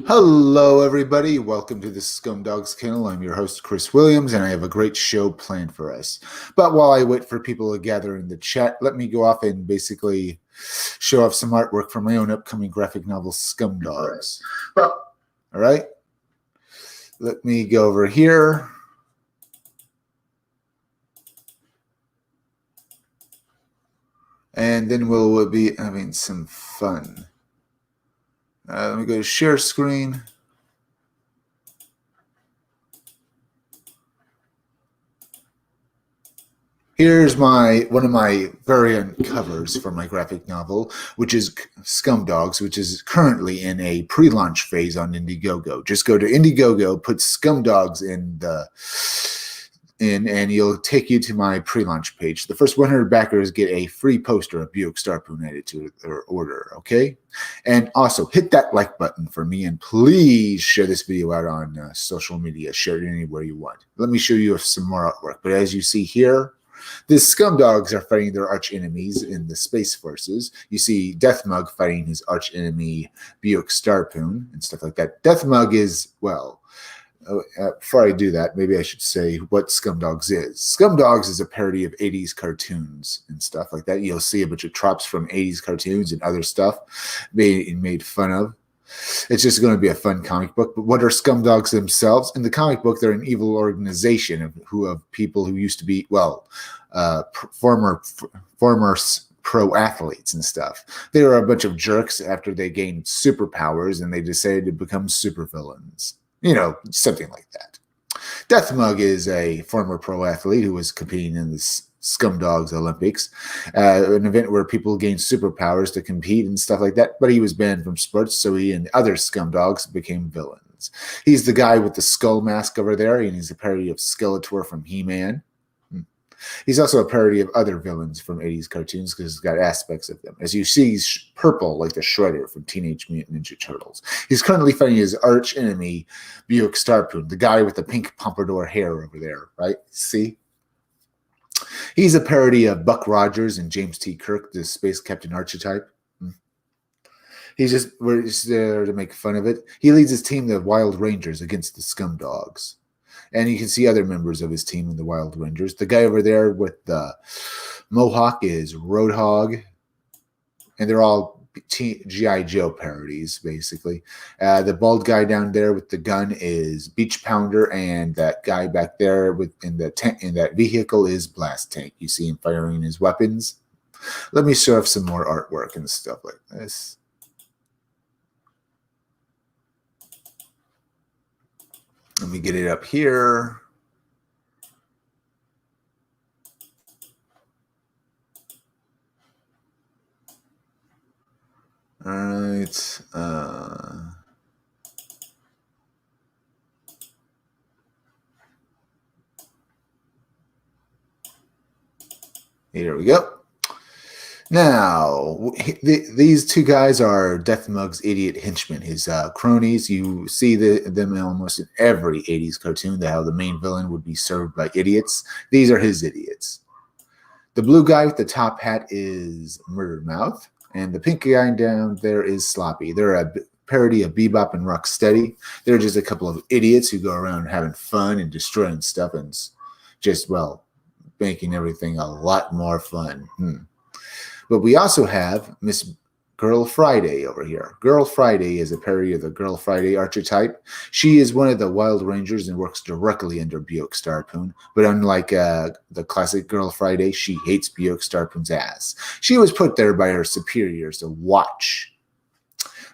Hello, everybody. Welcome to the Scumdogs Kennel. I'm your host, Chris Williams, and I have a great show planned for us. But while I wait for people to gather in the chat, let me go off and basically show off some artwork from my own upcoming graphic novel, Scumdogs. All right. Let me go over here. And then we'll be having some fun. Let me go to share screen. Here's one of my variant covers for my graphic novel, which is Scumdogs, which is currently in a pre-launch phase on Indiegogo. Just go to Indiegogo, put Scumdogs and you'll take you to my pre-launch page. The first 100 backers get a free poster of Buick Starpoon added to their order, okay? And also, hit that like button for me, and please share this video out on social media. Share it anywhere you want. Let me show you some more artwork. But as you see here, the Scumdogs are fighting their arch enemies in the Space Forces. You see Deathmug fighting his arch enemy Buick Starpoon and stuff like that. Deathmug is, well, before I do that, maybe I should say what Scumdogs is. Scumdogs is a parody of 80s cartoons and stuff like that. You'll see a bunch of tropes from 80s cartoons and other stuff being made fun of. It's just going to be a fun comic book. But what are Scumdogs themselves? In the comic book, they're an evil organization of people who used to be, well, former pro athletes and stuff. They were a bunch of jerks after they gained superpowers, and they decided to become supervillains. You know, something like that. Deathmug is a former pro athlete who was competing in the Scumdogs Olympics, an event where people gained superpowers to compete and stuff like that, but he was banned from sports, so he and other Scumdogs became villains. He's the guy with the skull mask over there, and he's a parody of Skeletor from He-Man. He's also a parody of other villains from 80s cartoons because he's got aspects of them. As you see, he's purple like the Shredder from Teenage Mutant Ninja Turtles. He's currently fighting his arch enemy, Buick Starpoon, the guy with the pink pompadour hair over there, right? See? He's a parody of Buck Rogers and James T. Kirk, the space captain archetype. We're just there to make fun of it. He leads his team, the Wild Rangers, against the Scumdogs. And you can see other members of his team in the Wild Rangers. The guy over there with the mohawk is Roadhog. And they're all G.I. Joe parodies, basically. The bald guy down there with the gun is Beach Pounder. And that guy back there in that vehicle is Blast Tank. You see him firing his weapons. Let me show off some more artwork and stuff like this. Let me get it up here. All right. Here we go. Now, these two guys are Deathmug's idiot henchmen, his cronies. You see them almost in every 80s cartoon, how the main villain would be served by idiots. These are his idiots. The blue guy with the top hat is Murder Mouth, and the pink guy down there is Sloppy. They're a parody of Bebop and Rocksteady. They're just a couple of idiots who go around having fun and destroying stuff and just, well, making everything a lot more fun. But we also have Miss Girl Friday over here. Girl Friday is a parody of the Girl Friday archetype. She is one of the Wild Rangers and works directly under Buick Starpoon. But unlike the classic Girl Friday, she hates Buick Starpoon's ass. She was put there by her superiors to watch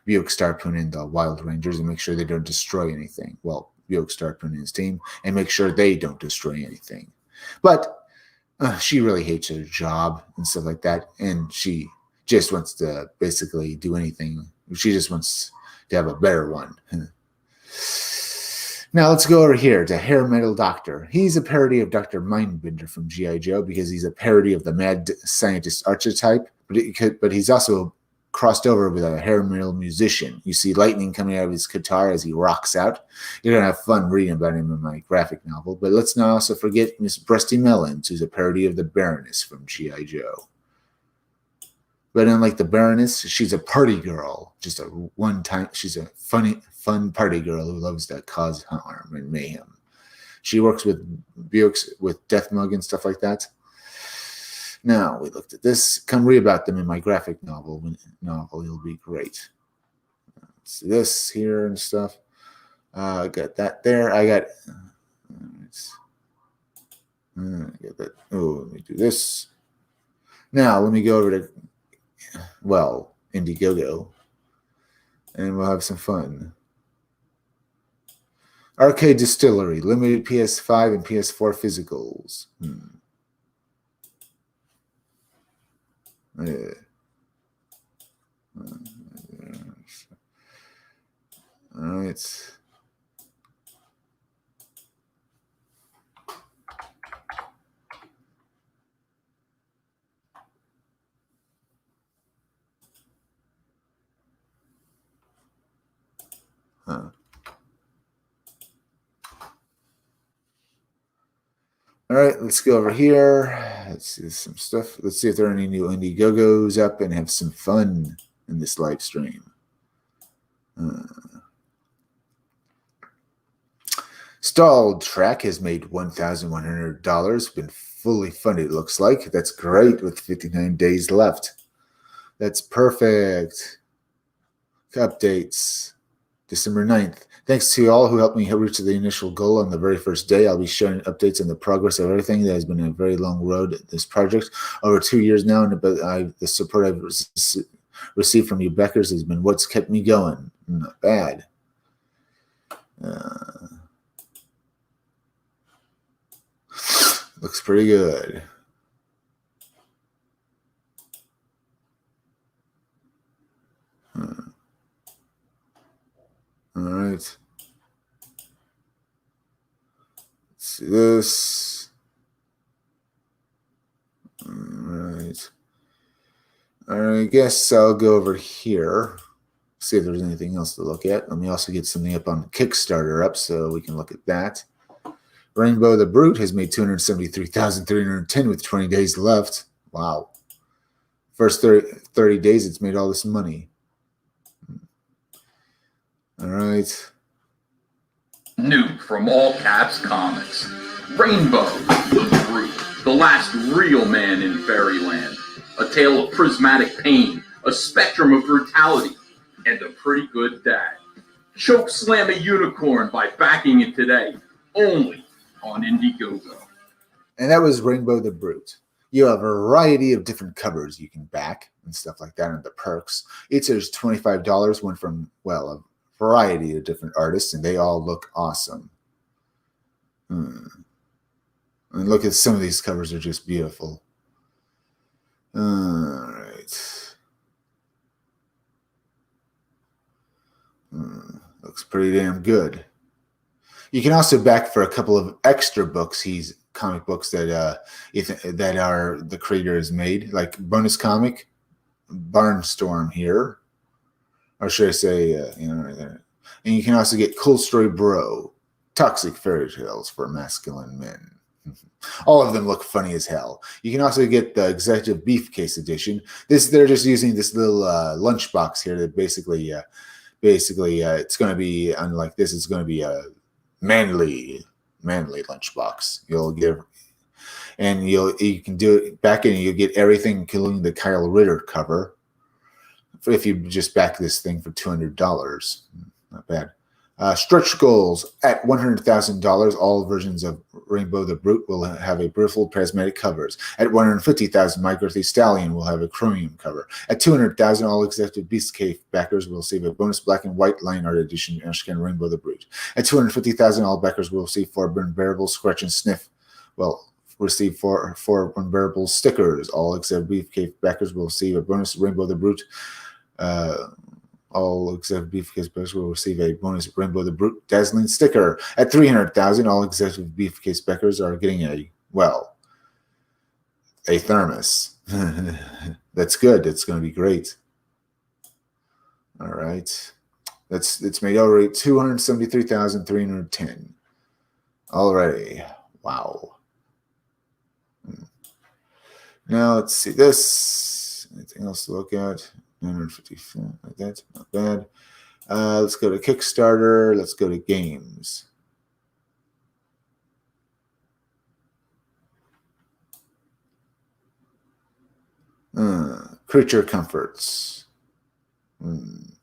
Buick Starpoon and the Wild Rangers and make sure they don't destroy anything. Well, Buick Starpoon and his team, and make sure they don't destroy anything. But she really hates her job and stuff like that, and she just wants to basically do anything. She just wants to have a better one. Now let's go over here to Hair Metal Doctor. He's a parody of Dr. Mindbender from G.I. Joe because he's a parody of the mad scientist archetype, but he's also crossed over with a hair metal musician. You see lightning coming out of his guitar as he rocks out. You're going to have fun reading about him in my graphic novel. But let's not also forget Miss Breasty Melons, who's a parody of the Baroness from G.I. Joe. But unlike the Baroness, she's a party girl. Just a one-time. She's a fun party girl who loves to cause harm and mayhem. She works with Buicks with Death Mug and stuff like that. Now we looked at this. Come read about them in my graphic novel. It'll be great. Let's see this here and stuff. I got that there. I got that. Oh, let me do this. Now let me go over to Indiegogo, and we'll have some fun. Arcade Distillery, limited PS5 and PS4 physicals. All right. All right, let's go over here. Let's see some stuff. Let's see if there are any new Indiegogos up and have some fun in this live stream. Stalled Track has made $1,100. Been fully funded, it looks like. That's great with 59 days left. That's perfect. Updates. December 9th. Thanks to all who helped me reach the initial goal on the very first day. I'll be sharing updates on the progress of everything. That has been a very long road, this project. Over 2 years now, and the support I've received from you Beckers has been what's kept me going. Not bad. Looks pretty good. All right. Let's see this. All right. I guess I'll go over here, see if there's anything else to look at. Let me also get something up on Kickstarter up so we can look at that. Rainbow the Brute has made $273,310 with 20 days left. Wow. First 30 days, it's made all this money. All right. New from All Caps Comics. Rainbow the Brute, the last real man in Fairyland. A tale of prismatic pain, a spectrum of brutality, and a pretty good dad. Choke slam a unicorn by backing it today, only on Indiegogo. And that was Rainbow the Brute. You have a variety of different covers you can back and stuff like that, and the perks. Each is $25, one from, a variety of different artists, and they all look awesome. And look at some of these covers are just beautiful. All right. Looks pretty damn good. You can also back for a couple of extra books. Comic books that are the creator has made, like bonus comic, Barnstorm here, or should I say, right there. And you can also get Cool Story Bro, Toxic Fairy Tales for Masculine Men. All of them look funny as hell. You can also get the Executive Beefcase edition. They're just using this little lunchbox here that basically it's going to be, unlike this, it's going to be a manly lunchbox. You'll get, and you can do it back in, and you'll get everything, including the Kyle Ritter cover. If you just back this thing for $200, not bad. Stretch goals at $100,000. All versions of Rainbow the Brute will have a beautiful prismatic covers. At $150,000, My Girthy Stallion will have a chromium cover. At $200,000, all Executive Beast Cave backers will receive a bonus black and white line art edition Ashcan Rainbow the Brute. At $250,000, all backers will receive 4 unbearable Scratch and Sniff. Receive four unbearable stickers. All Executive Beast Cave backers will receive a bonus Rainbow the Brute. All Executive Beefcase backers will receive a bonus Rainbow the Brute Dazzling sticker. At $300,000, all Executive Beefcase backers are getting a thermos. That's good. That's going to be great. All right. It's made already $273,310. Already. Wow. Now let's see this. Anything else to look at? 950, like that, not bad. Let's go to Kickstarter. Let's go to games. Creature comforts. Let's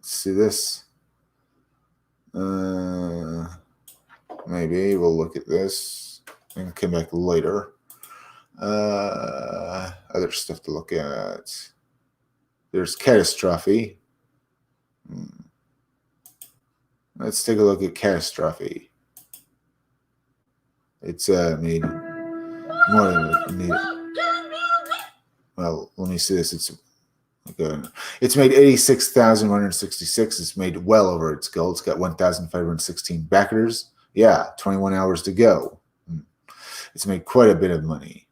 see this. Maybe we'll look at this and come back later. Other stuff to look at. There's Catastrophe. Let's take a look at Catastrophe. It's made more than well, let me see this. It's made 86,166. It's made well over its goal. It's got 1,516 backers. Yeah, 21 hours to go. It's made quite a bit of money.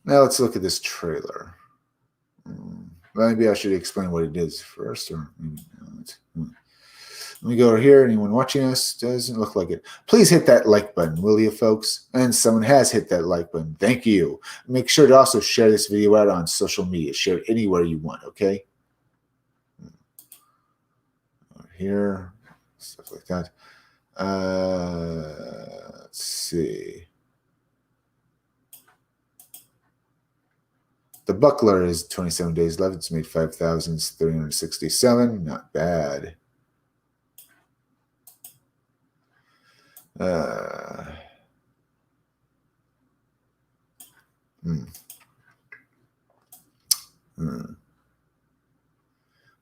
Now let's look at this trailer. Maybe I should explain what it is first, or maybe not. Let me go over here. Anyone watching us? Doesn't look like it. Please hit that like button, will you, folks? And someone has hit that like button. Thank you. Make sure to also share this video out on social media. Share it anywhere you want, okay? Over here, stuff like that. Let's see. The Buckler is 27 days left. It's made 5,367. Not bad.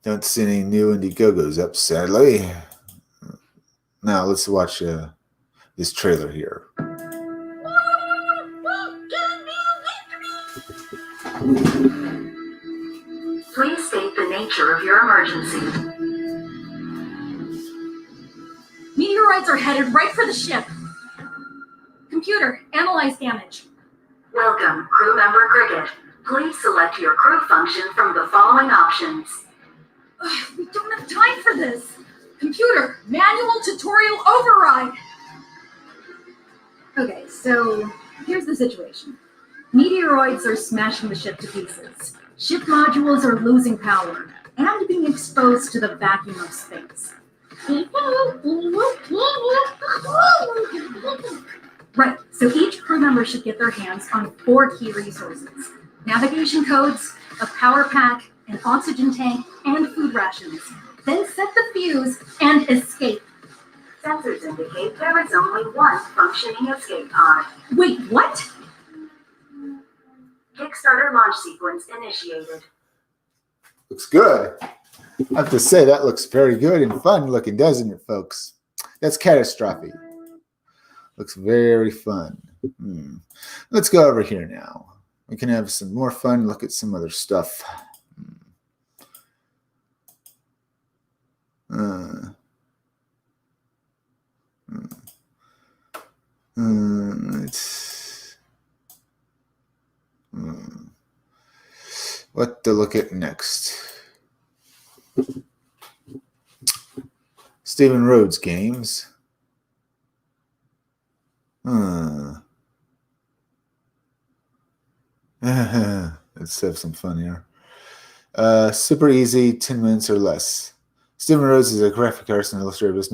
Don't see any new Indiegogos up, sadly. Now let's watch this trailer here. Please state the nature of your emergency. Meteorites are headed right for the ship. Computer, analyze damage. Welcome, crew member Cricket. Please select your crew function from the following options. We don't have time for this. Computer, manual tutorial override. Okay, so here's the situation. Meteoroids are smashing the ship to pieces. Ship modules are losing power and being exposed to the vacuum of space. Right, so each crew member should get their hands on 4 key resources. Navigation codes, a power pack, an oxygen tank, and food rations. Then set the fuse and escape. Sensors indicate there is only one functioning escape pod. Wait, what? Kickstarter launch sequence initiated. Looks good. I have to say, that looks very good and fun looking, doesn't it, folks? That's Catastrophe. Looks very fun. Let's go over here now. We can have some more fun, look at some other stuff. What to look at next? Stephen Rhodes games. Let's have some fun here. Super easy, 10 minutes or less. Stephen Rhodes is a graphic artist and illustrator best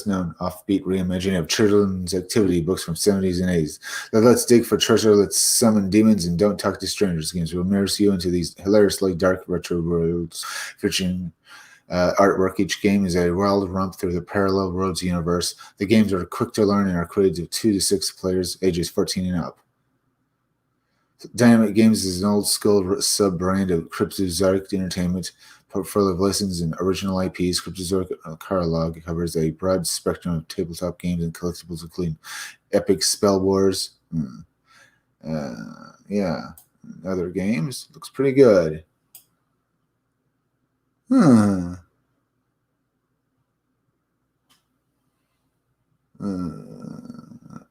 known offbeat reimagining of children's activity books from 70s and 80s. Let's dig for treasure, let's summon demons, and don't talk to strangers games will immerse you into these hilariously dark retro worlds featuring artwork. Each game is a wild romp through the parallel Rhodes universe. The games are quick to learn and are created of 2 to 6 players, ages 14 and up. Dynamite Games is an old-school sub-brand of Cryptozoic Entertainment, portfolio of licensed and original IPs. Cryptozoic catalog covers a broad spectrum of tabletop games and collectibles, including Epic Spell Wars. Yeah, other games. Looks pretty good. Not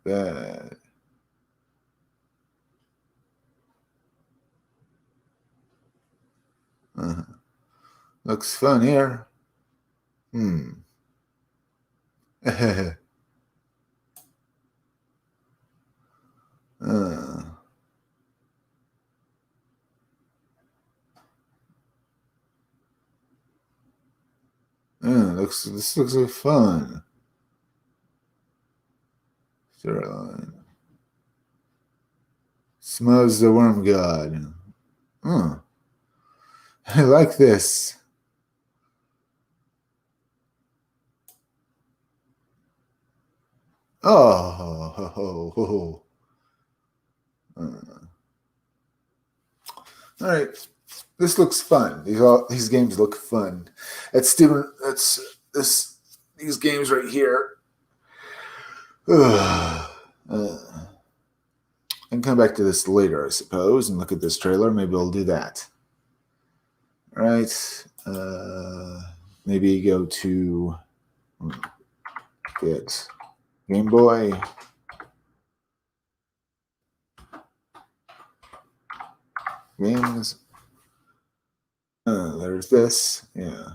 bad. Looks fun here. uh, this looks like fun. Storyline. Smells the Worm God. I like this. Oh. All right. This looks fun. These games look fun. These games right here. I can come back to this later, I suppose, and look at this trailer. Maybe I'll do that. All right. Maybe go to get Game Boy. Games. There's this. Yeah.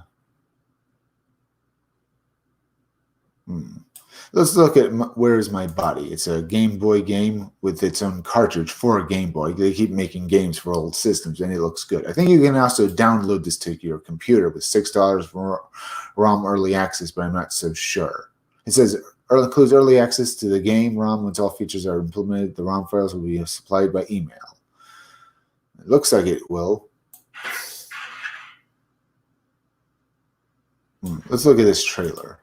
Let's look at Where's My Body. It's a Game Boy game with its own cartridge for a Game Boy. They keep making games for old systems, and it looks good. I think you can also download this to your computer with $6 for ROM early access, but I'm not so sure. It says includes early access to the game ROM. Once all features are implemented, the ROM files will be supplied by email. It looks like it will. Let's look at this trailer.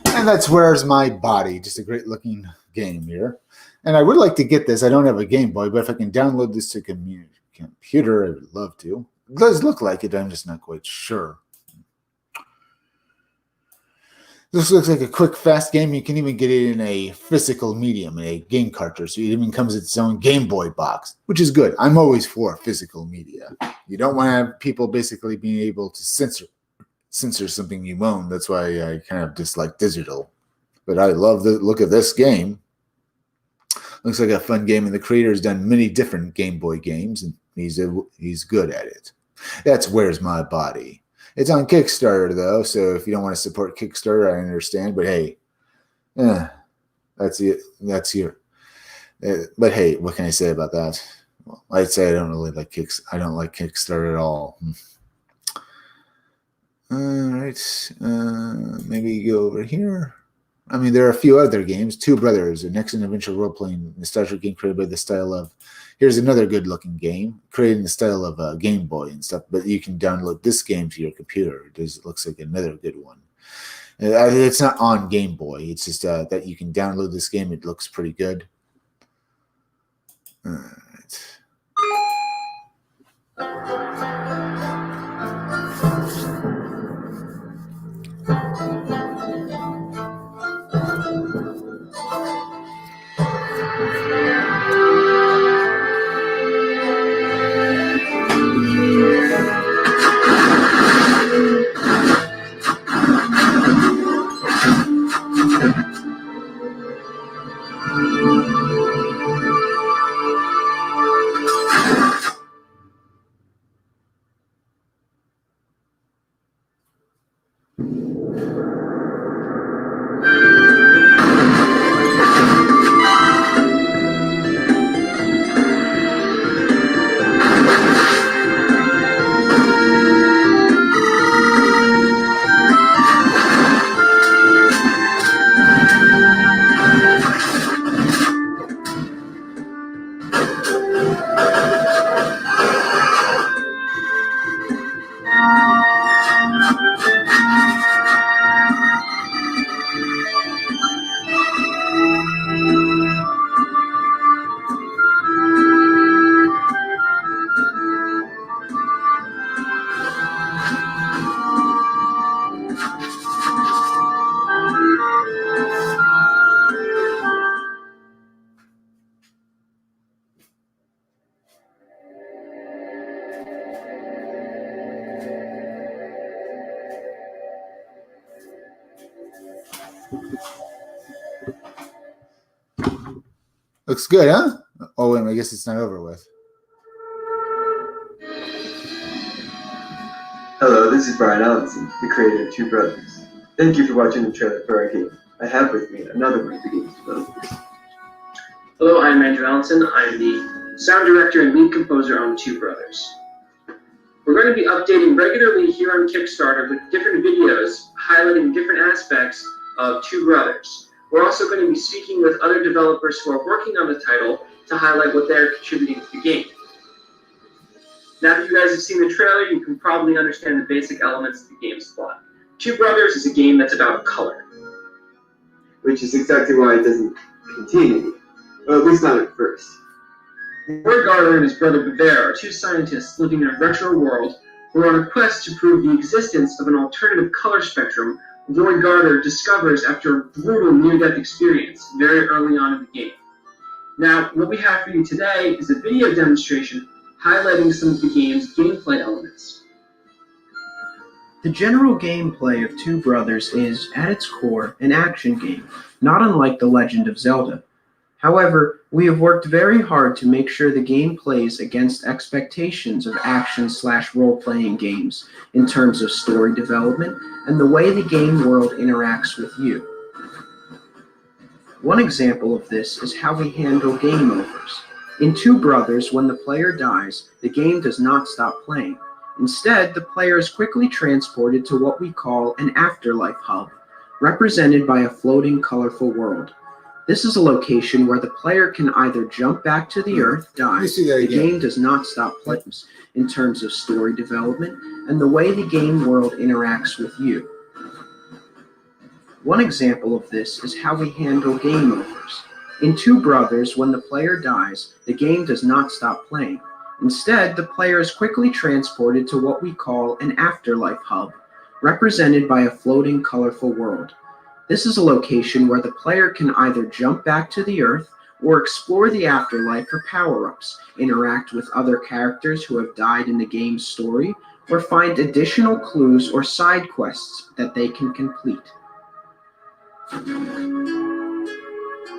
And that's Where's My Body. Just a great looking game here. And I would like to get this. I don't have a Game Boy, but if I can download this to computer, I would love to. It does look like it. I'm just not quite sure. This looks like a quick, fast game. You can even get it in a physical medium, a game cartridge. So it even comes with its own Game Boy box, which is good. I'm always for physical media. You don't want to have people basically being able to censor something you own. That's why I kind of dislike digital. But I love the look of this game. Looks like a fun game, and the creator has done many different Game Boy games, and he's good at it. That's Where's My Body. It's on Kickstarter, though, so if you don't want to support Kickstarter, I understand. But hey, that's it. That's your. But hey, what can I say about that? Well, I'd say I don't really like I don't like Kickstarter at all. All right, maybe go over here. I mean, there are a few other games. Two Brothers, a next adventure role-playing nostalgic game created by the style of. Here's another good-looking game created in the style of Game Boy and stuff. But you can download this game to your computer. It looks like another good one. It's not on Game Boy. It's just that you can download this game. It looks pretty good. Alright. Looks good, huh? Oh, wait, I guess it's not over with. Hello, this is Brian Allenson, the creator of Two Brothers. Thank you for watching the trailer for our game. I have with me another one of the game's developers. Hello, I'm Andrew Allenson. I'm the sound director and lead composer on Two Brothers. We're going to be updating regularly here on Kickstarter with different videos highlighting different aspects of Two Brothers. We're also going to be speaking with other developers who are working on the title to highlight what they're contributing to the game. Now that you guys have seen the trailer, you can probably understand the basic elements of the game's plot. Two Brothers is a game that's about color. Which is exactly why it doesn't continue. Well, at least not at first. Roy Gardner and his brother Bever are two scientists living in a retro world who are on a quest to prove the existence of an alternative color spectrum Roy Gardner discovers after a brutal near-death experience very early on in the game. Now, what we have for you today is a video demonstration highlighting some of the game's gameplay elements. The general gameplay of Two Brothers is, at its core, an action game, not unlike The Legend of Zelda. However, we have worked very hard to make sure the game plays against expectations of action/role-playing games in terms of story development and the way the game world interacts with you. One example of this is how we handle game overs. In Two Brothers, when the player dies, the game does not stop playing. Instead, the player is quickly transported to what we call an afterlife hub, represented by a floating, colorful world. This is a location where the player can either jump back to the Earth, die. The game does not stop playing in terms of story development and the way the game world interacts with you. One example of this is how we handle game overs. In Two Brothers, when the player dies, the game does not stop playing. Instead, the player is quickly transported to what we call an afterlife hub, represented by a floating, colorful world. This is a location where the player can either jump back to the Earth or explore the afterlife for power-ups, interact with other characters who have died in the game's story, or find additional clues or side quests that they can complete.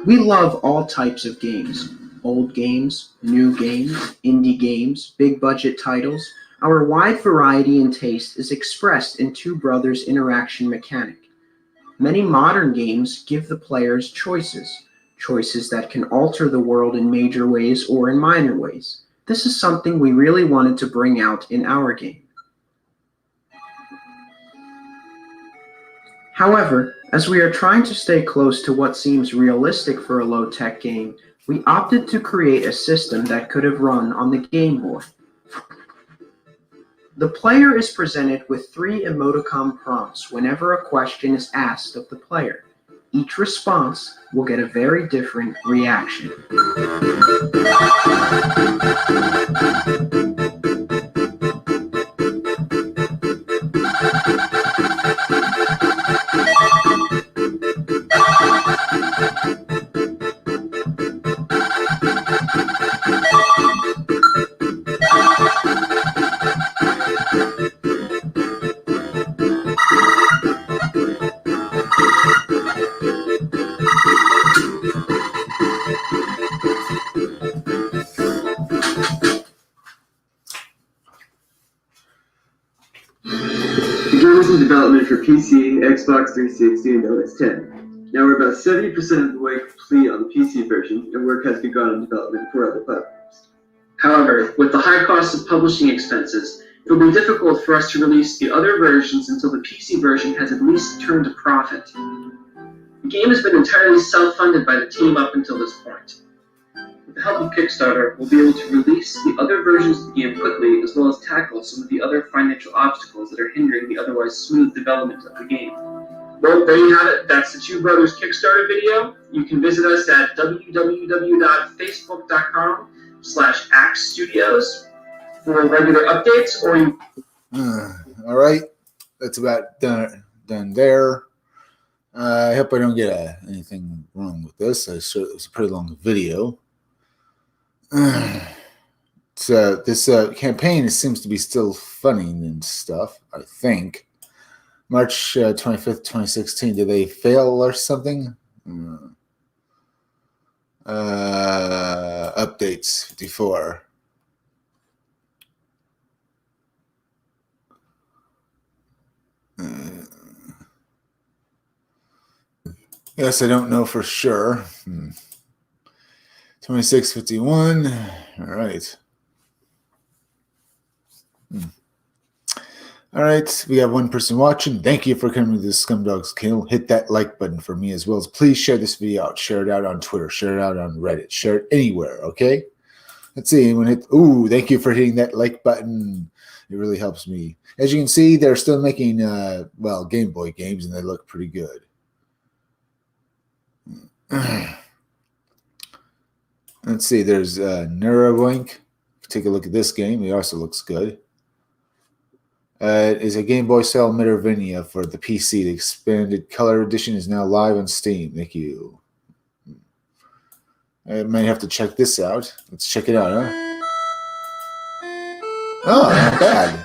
We love all types of games. Old games, new games, indie games, big-budget titles. Our wide variety and taste is expressed in Two Brothers' interaction mechanic. Many modern games give the players choices that can alter the world in major ways or in minor ways. This is something we really wanted to bring out in our game. However, as we are trying to stay close to what seems realistic for a low-tech game, we opted to create a system that could have run on the Game Boy. The player is presented with 3 emoticon prompts whenever a question is asked of the player. Each response will get a very different reaction. The game was in development for PC, Xbox 360, and OS X. Now we're about 70% of the way complete on the PC version, and work has begun on development for other platforms. However, with the high cost of publishing expenses, it will be difficult for us to release the other versions until the PC version has at least turned a profit. The game has been entirely self-funded by the team up until this point. With the help of Kickstarter, we'll be able to release the other versions of the game quickly, as well as tackle some of the other financial obstacles that are hindering the otherwise smooth development of the game. Well, there you have it. That's the Two Brothers Kickstarter video. You can visit us at www.facebook.com/axstudios for regular updates, or you... All right, that's about done there. I hope I don't get anything wrong with this. It was a pretty long video. So this campaign seems to be still funding and stuff, I think. March 25th, 2016. Did they fail or something? Updates 54. Yes, I don't know for sure. 2651. All right. All right, we have one person watching. Thank you for coming to the Scumdogs Kill. Hit that like button for me as well as please share this video out. Share it out on Twitter. Share it out on Reddit. Share it anywhere, okay? Let's see. Thank you for hitting that like button. It really helps me. As you can see, they're still making, Game Boy games, and they look pretty good. Let's see. There's Neuralink. Take a look at this game. It also looks good. It is a Game Boy Cell Metroidvania for the PC. The expanded color edition is now live on Steam. Thank you. I might have to check this out. Let's check it out, huh? Oh, not bad.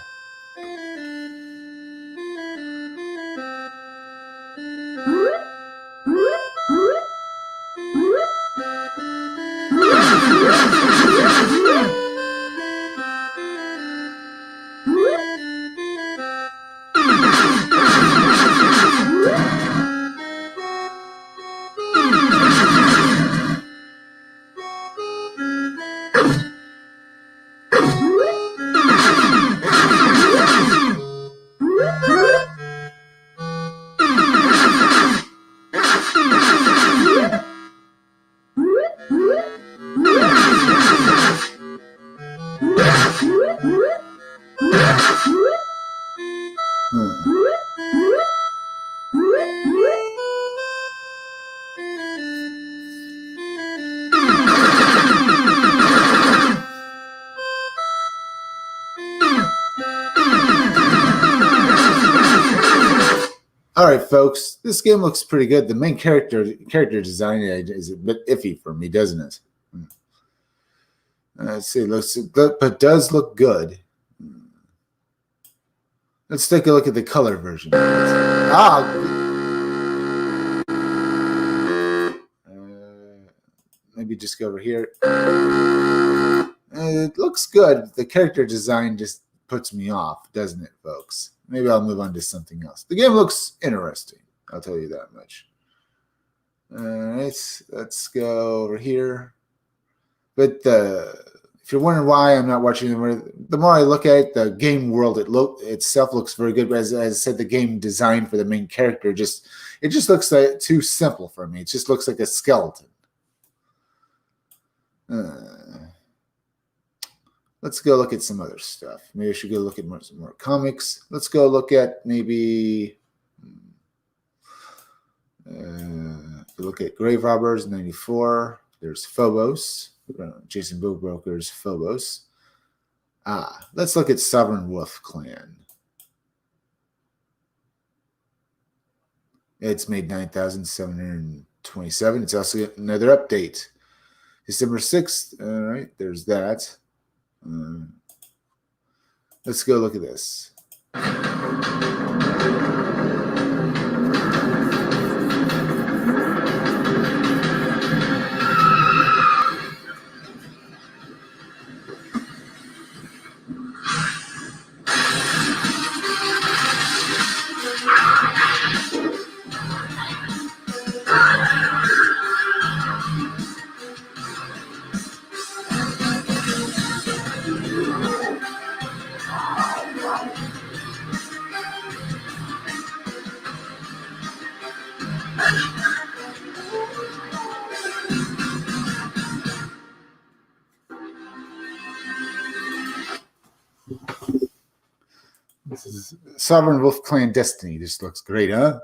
All right, folks, this game looks pretty good. The main character design is a bit iffy for me, doesn't it? Let's see, looks good, but does look good. Let's take a look at the color version. Maybe just go over here. It looks good. The character design just puts me off, doesn't it, folks? Maybe I'll move on to something else. The game looks interesting. I'll tell you that much. All right, let's go over here. But if you're wondering why I'm not watching the more I look at it, the game world itself looks very good. But as I said, the game design for the main character it just looks like too simple for me. It just looks like a skeleton. Let's go look at some other stuff. Maybe I should go look at some more comics. Let's go look at maybe We look at Grave Robbers, 94. There's Phobos, Jason Bookbroker's Phobos. Let's look at Sovereign Wolf Clan. It's made 9,727. It's also another update. December 6th. All right, there's that. Let's go look at this. This is Sovereign Wolf Clan Destiny. This looks great, huh?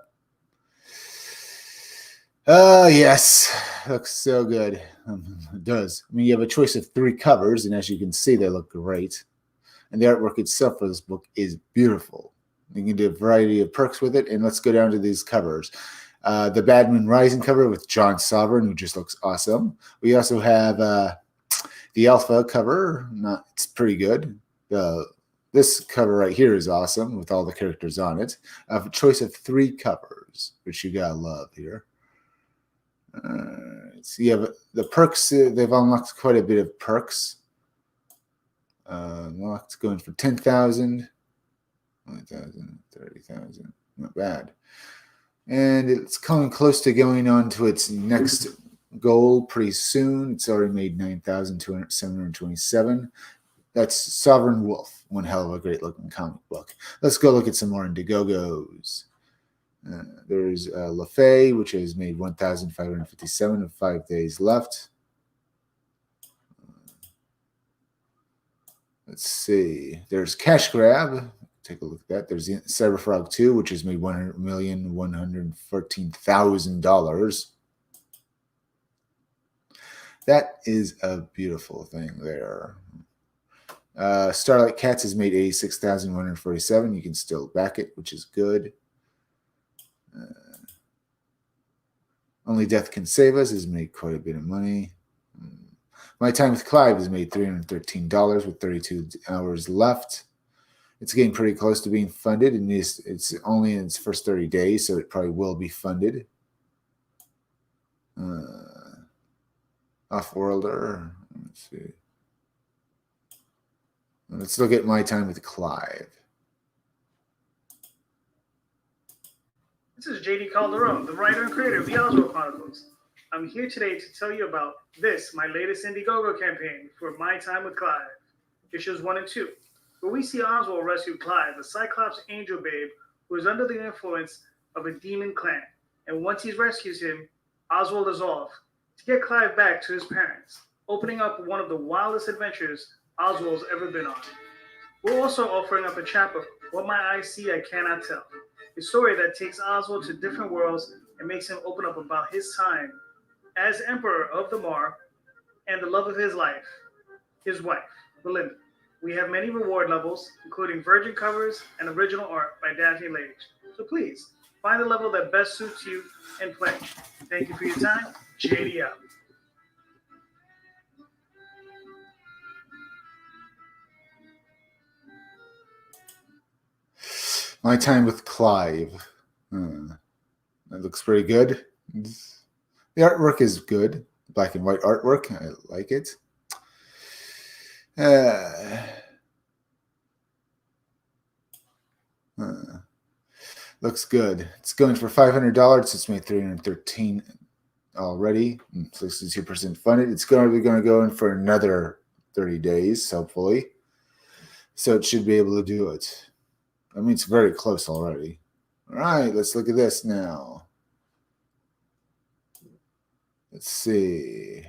Oh, yes. Looks so good. It does. I mean, you have a choice of 3 covers, and as you can see, they look great. And the artwork itself for this book is beautiful. You can do a variety of perks with it, and let's go down to these covers. The Bad Moon Rising cover with John Sovereign, who just looks awesome. We also have the Alpha cover. It's pretty good. This cover right here is awesome with all the characters on it. A choice of 3 covers, which you gotta love here. So you have the perks. They've unlocked quite a bit of perks. Unlocked going for 10,000, 20,000, 30,000. Not bad. And it's coming close to going on to its next goal pretty soon. It's already made 9,727. That's Sovereign Wolf. One hell of a great looking comic book. Let's go look at some more Indiegogos. There's LaFay, which has made 1,557 with 5 days left. Let's see. There's Cash Grab. Take a look at that. There's Cyberfrog 2, which has made $100,114,000. That is a beautiful thing there. Starlight Cats has made 86,147. You can still back it, which is good. Only Death Can Save Us has made quite a bit of money. My Time with Clive has made $313 with 32 hours left. It's getting pretty close to being funded, and it's only in its first 30 days, so it probably will be funded. Off-Worlder. Let's see. Let's look at My Time with Clive. This is JD Calderon, the writer and creator of the Oswald Chronicles. I'm here today to tell you about this, my latest Indiegogo campaign for My Time with Clive, issues 1 and 2, where we see Oswald rescue Clive, a Cyclops angel babe who is under the influence of a demon clan. And once he rescues him, Oswald is off to get Clive back to his parents, opening up one of the wildest adventures Oswald's ever been on. We're also offering up a chapter, What My Eyes See I Cannot Tell, a story that takes Oswald to different worlds and makes him open up about his time as Emperor of the Mar and the love of his life, his wife, Belinda. We have many reward levels, including virgin covers and original art by Daphne Lage. So please, find the level that best suits you and play. Thank you for your time. JD out. My Time with Clive. That looks pretty good. The artwork is good. Black and white artwork. I like it. Looks good. It's going for $500. It's made $313 already. 62% funded. It's going to go in for another 30 days, hopefully. So it should be able to do it. I mean, it's very close already. All right, let's look at this now. Let's see.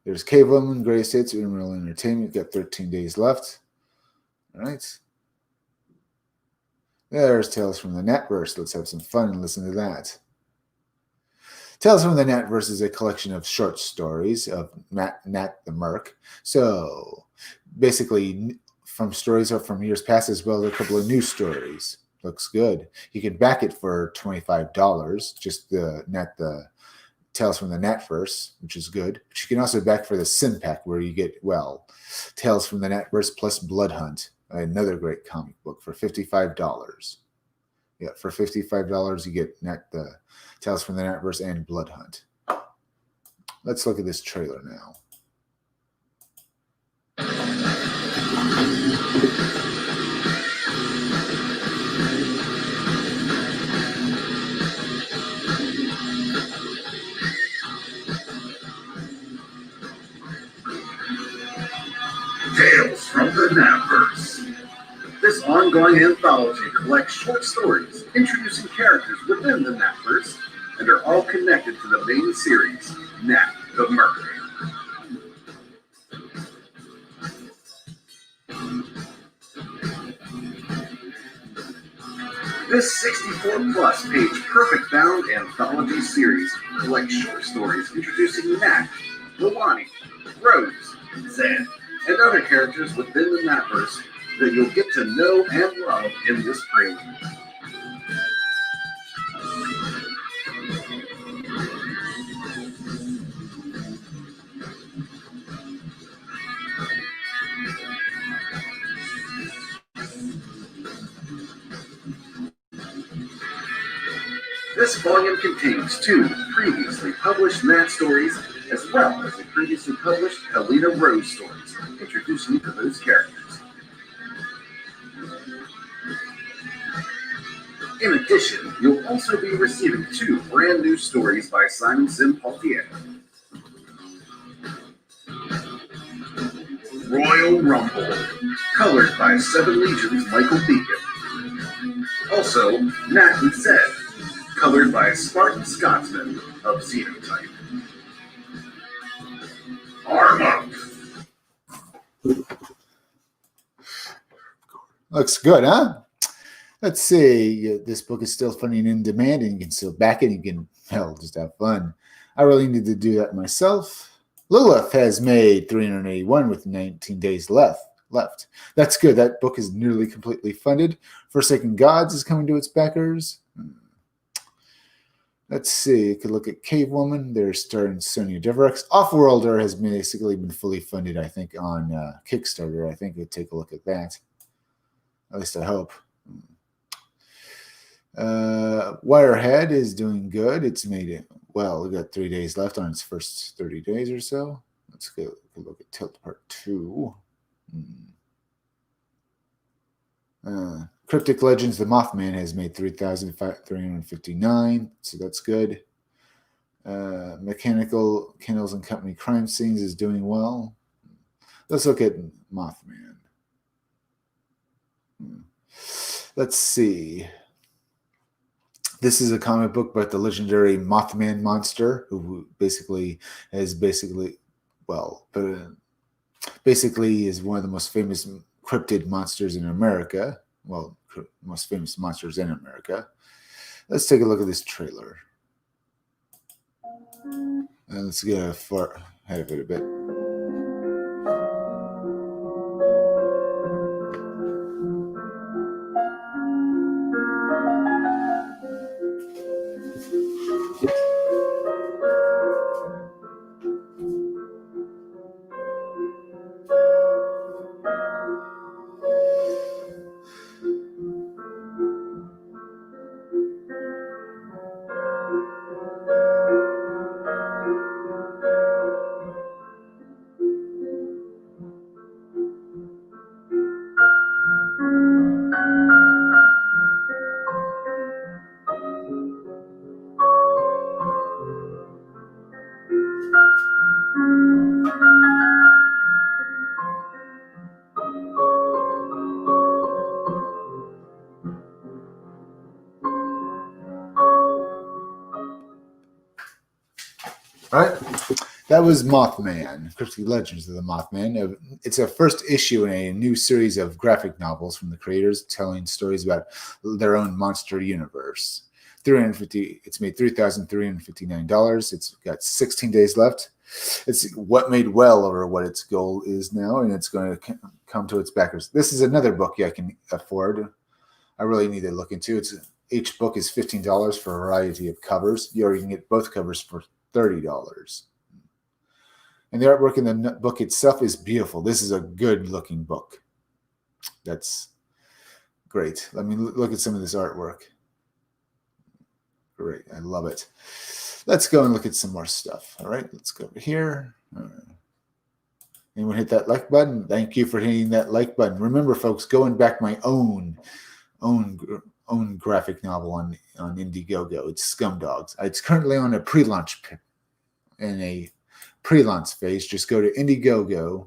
There's Cave Woman, Gray States, Emerald Entertainment. Got 13 days left. All right. There's Tales from the Netverse. Let's have some fun and listen to that. Tales from the Netverse is a collection of short stories of Nat the Merc. So basically, from stories from years past, as well as a couple of new stories. Looks good. You can back it for $25, just the Tales from the Netverse, which is good. But you can also back for the Sim Pack, where you get, well, Tales from the Netverse plus Blood Hunt, another great comic book for $55. Yeah, for $55, you get the Tales from the Netverse and Blood Hunt. Let's look at this trailer now. Tales from the Netverse. This ongoing anthology collects short stories introducing characters within the Netverse and are all connected to the main series, Nat the Merc. This 64-plus page perfect-bound anthology series collects short stories introducing Nat, Milani, Rose, Zed, and other characters within the Netverse that you'll get to know and love in this prelude. This volume contains 2 previously published Nat stories, as well as the previously published Helena Rose stories, introducing you to those characters. In addition, you'll also be receiving 2 brand new stories by Simon Sim Paultier. Royal Rumble, colored by Seven Legions Michael Beacon. Also, Nat and Zed, colored by Spartan Scotsman of Xenotype. Arm up! Looks good, huh? Let's see. This book is still funny and in demand, and you can still back it. And you can, hell, just have fun. I really need to do that myself. Lilith has made 381 with 19 days left. That's good. That book is nearly completely funded. Forsaken Gods is coming to its backers. Let's see. You could look at Cave Woman. They're starring Sonia Deverex. Offworlder has basically been fully funded, I think, on Kickstarter. I think we'll take a look at that. At least I hope. Wirehead is doing good. It's made it. Well, we've got 3 days left on its first 30 days or so. Let's go look at Tilt Part 2. Cryptic Legends, The Mothman has made 3,359, so that's good. Mechanical Kennels and Company Crime Scenes is doing well. Let's look at Mothman. Let's see. This is a comic book about the legendary Mothman monster, who basically is one of the most famous cryptid monsters in America. Well, most famous monsters in America. Let's take a look at this trailer. And let's get far ahead of it a bit. All right, that was Mothman, Cryptic Legends of the Mothman. It's a first issue in a new series of graphic novels from the creators telling stories about their own monster universe. It's made $3,359. It's got 16 days left. It's what made well over what its goal is now, and it's going to come to its backers. This is another book I can afford. I really need to look into. Each book is $15 for a variety of covers. You can get both covers for $30. And the artwork in the book itself is beautiful. This is a good-looking book. That's great. Let me look at some of this artwork. Great. I love it. Let's go and look at some more stuff. All right. Let's go over here. Anyone hit that like button? Thank you for hitting that like button. Remember, folks, going back my own graphic novel on Indiegogo. It's Scumdogs. It's currently on a pre-launch phase. Just go to Indiegogo.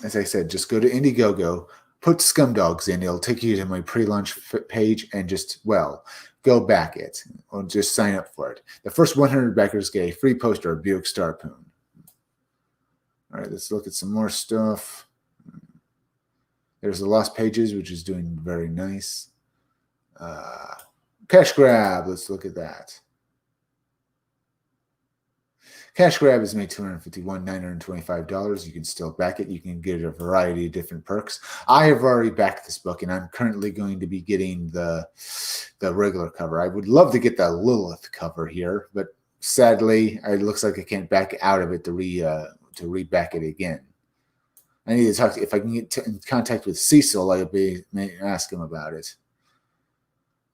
As I said, just go to Indiegogo. Put Scumdogs in. It'll take you to my pre-launch page and just, go back it or just sign up for it. The first 100 backers get a free poster of Buick Starpoon. All right, let's look at some more stuff. There's the Lost Pages, which is doing very nice. Cash Grab, let's look at that. Cash Grab has made $251,925. You can still back it. You can get a variety of different perks. I have already backed this book, and I'm currently going to be getting the regular cover. I would love to get the Lilith cover here, but sadly, it looks like I can't back out of it to reback it again. I need to talk to, if I can get in contact with Cecil, I'll ask him about it.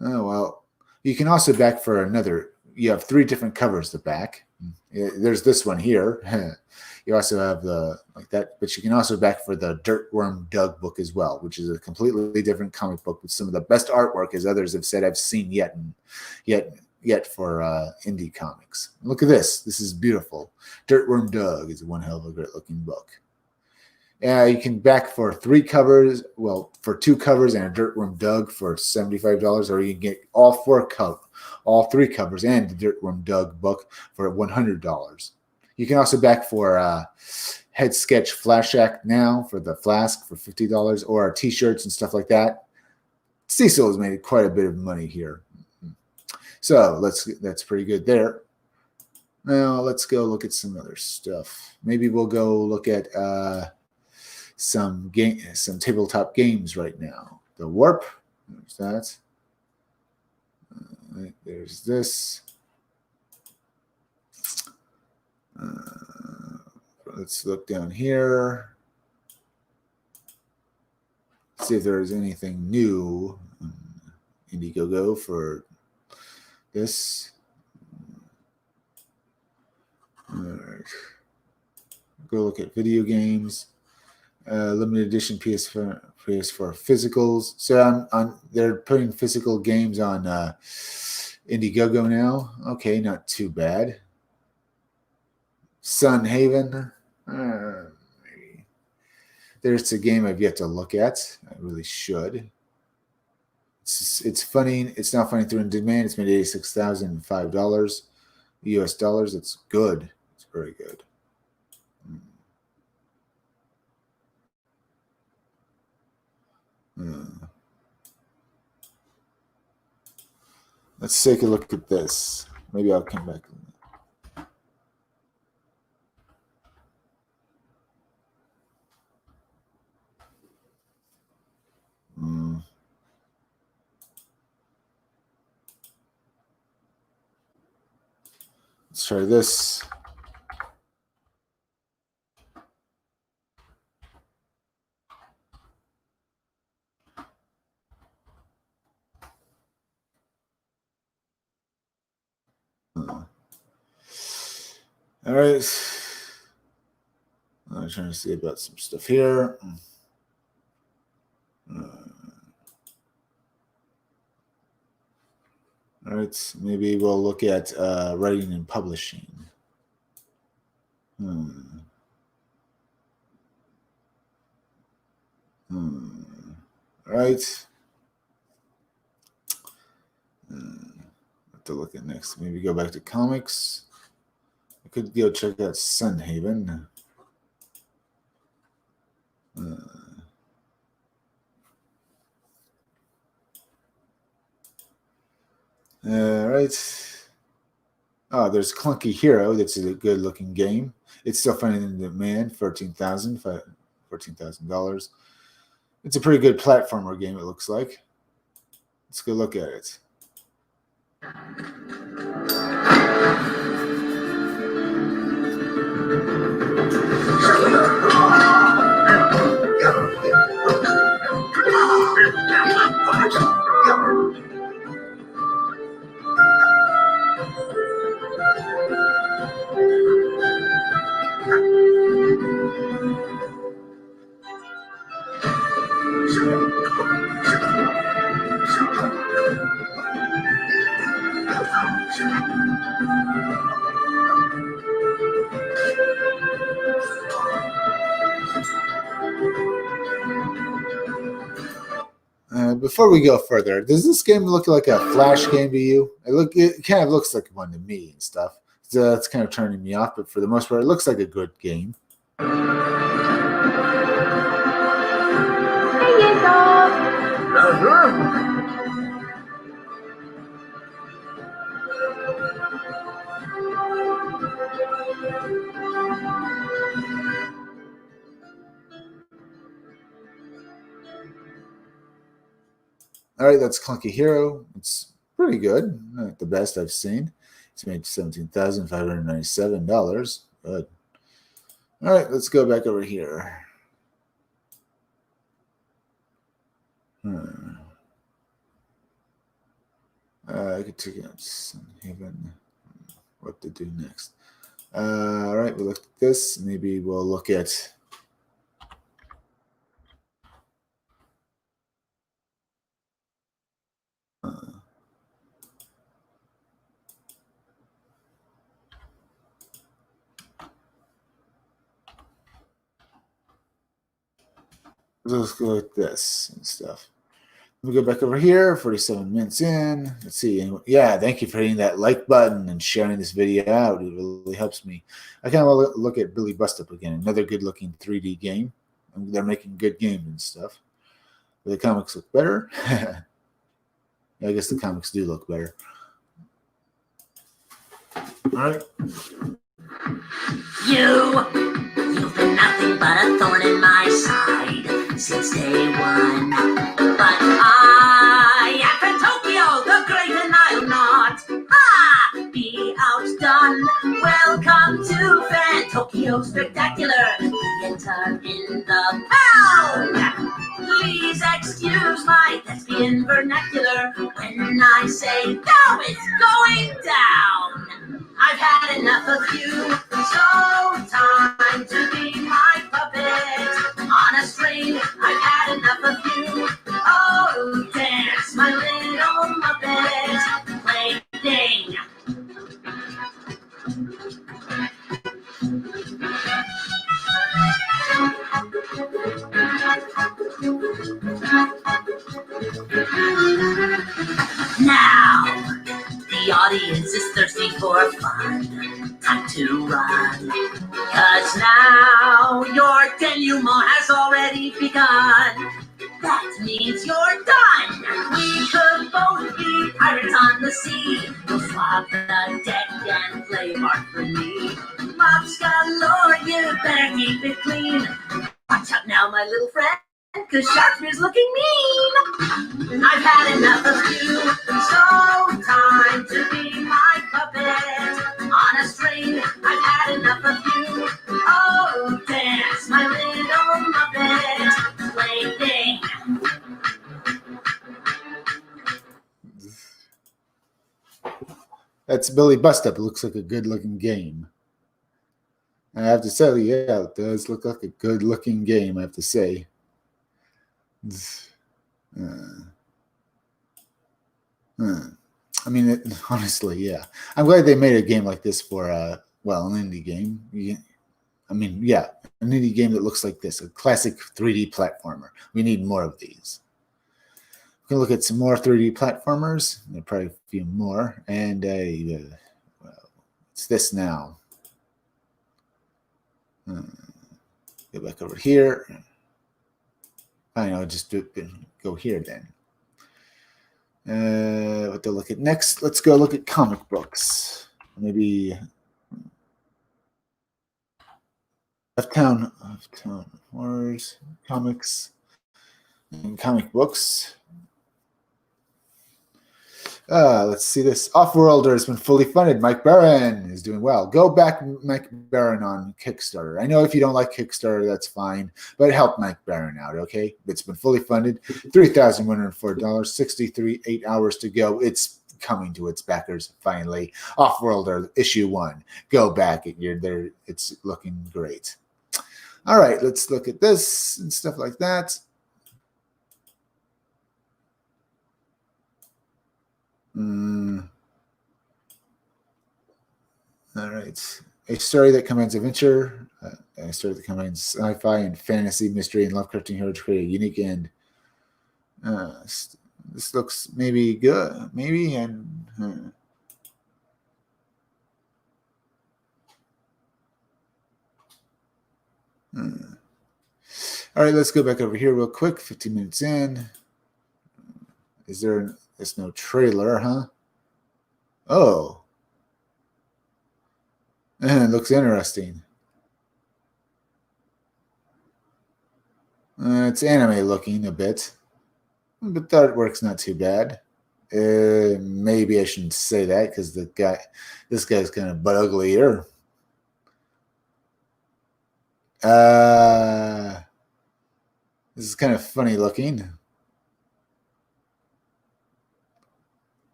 Oh, well, you can also back for another. You have 3 different covers to back. There's this one here. You also have like that, but you can also back for the Dirtworm Doug book as well, which is a completely different comic book with some of the best artwork, as others have said I've seen yet for indie comics. Look at this. This is beautiful. Dirtworm Doug is one hell of a great looking book. You can back for 3 covers, for 2 covers and a Dirtworm Doug for $75, or you can get all 3 covers and the Dirtworm Doug book for $100. You can also back for Head Sketch Flash Act now for the Flask for $50, or T-shirts and stuff like that. Cecil has made quite a bit of money here, so that's pretty good there. Now let's go look at some other stuff. Maybe we'll go look at some tabletop games right now. The Warp, there's that. There's this. Let's look down here. See if there's anything new on Indiegogo for this. All right. Go look at video games. Limited edition PS4 physicals. So they're putting physical games on Indiegogo now. Okay, not too bad. Sun Haven. Maybe. There's a game I've yet to look at. I really should. It's funny. It's now funny through in demand. It's made $86,005 US dollars. It's good. It's very good. Let's take a look at this. Maybe I'll come back. Let's try this. All right. I'm trying to see about some stuff here. All right, maybe we'll look at writing and publishing. All right. What to look at next? Maybe go back to comics. I could go check out Sun Haven. All right. Oh, there's Clunky Hero. That's a good looking game. It's still finding in demand, $14,000. It's a pretty good platformer game, it looks like. Let's go look at it. Before we go further, does this game look like a Flash game to you? It kind of looks like one to me and stuff. So that's kind of turning me off, but for the most part, it looks like a good game. All right, that's Clunky Hero. It's pretty good. Not the best I've seen. It's made $17,597. Good. All right, let's go back over here. I could check out Sunhaven. What to do next? All right, we looked at this. Maybe we'll look at. Let's go with this and stuff. Let me go back over here, 47 minutes in. Let's see. Yeah, thank you for hitting that like button and sharing this video out. It really helps me. I kind of want to look at Billy Bust Up again, another good-looking 3D game. They're making good games and stuff. The comics look better. I guess the comics do look better. All right. You've been nothing but a thorn in my side since day one. But I am Fantokyo, the great, and I'll not be outdone. Welcome to Fantokyo Spectacular. Enter in the pound. Please excuse my thespian vernacular when I say now it's going down. I've had enough of you, so time to be my puppet on a string. I've had enough of you. Oh, dance, my little muppet, plaything. Now, the audience is thirsty for fun. Time to run. 'Cause now your denouement has already begun. That means you're done. We could both be pirates on the sea. We'll swap the deck and play Mark for me. Mops galore, you better keep it clean. Watch out now, my little friend, 'cause Sharkman's looking mean. I've had enough of you, so time to be my puppet on a string. I've had enough of you. Oh, dance, my little muppet, plaything. That's Billy Bust Up. It looks like a good-looking game. I have to tell you, yeah, it does look like a good-looking game, I have to say. I mean, honestly, yeah. I'm glad they made a game like this for, an indie game. I mean, yeah, an indie game that looks like this, a classic 3D platformer. We need more of these. We can look at some more 3D platformers. There are probably a few more. And it's this now. Go back over here. Fine, I'll just go here then. What to look at next? Let's go look at comic books. Maybe F-Town Horrors, comics, and comic books. Let's see this. Offworlder has been fully funded. Mike Barron is doing well. Go back Mike Barron on Kickstarter. I know if you don't like Kickstarter, that's fine, but help Mike Barron out, okay? It's been fully funded. $3,104, 63 8 hours to go. It's coming to its backers finally. Offworlder issue 1. Go back. You're there. It's looking great. All right, let's look at this and stuff like that. All right. A story that combines adventure, a story that combines sci-fi and fantasy, mystery, and Lovecraftian hero to create a unique end. This looks maybe good, maybe, and all right, let's go back over here real quick. 15 minutes in. There's no trailer, huh? Oh. It looks interesting. It's anime looking a bit, but the artwork's not too bad. Maybe I shouldn't say that because this guy's kind of butt uglier. This is kind of funny looking.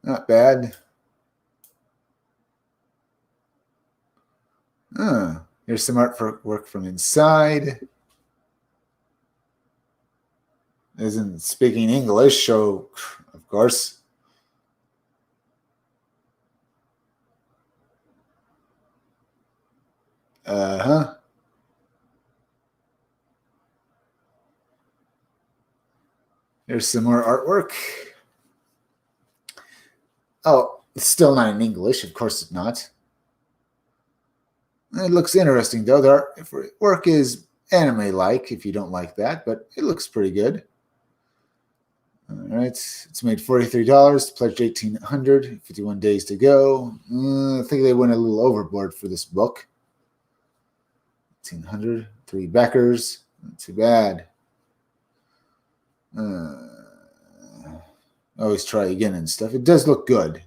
Not bad. Here's some artwork from inside. Isn't speaking English, so of course. There's some more artwork. Oh, it's still not in English. Of course it's not. It looks interesting, though. The work is anime-like, if you don't like that, but it looks pretty good. All right, it's made $43, pledged $1,800, 51 days to go. I think they went a little overboard for this book. $1,800, 3 backers, not too bad. Always try again and stuff. It does look good.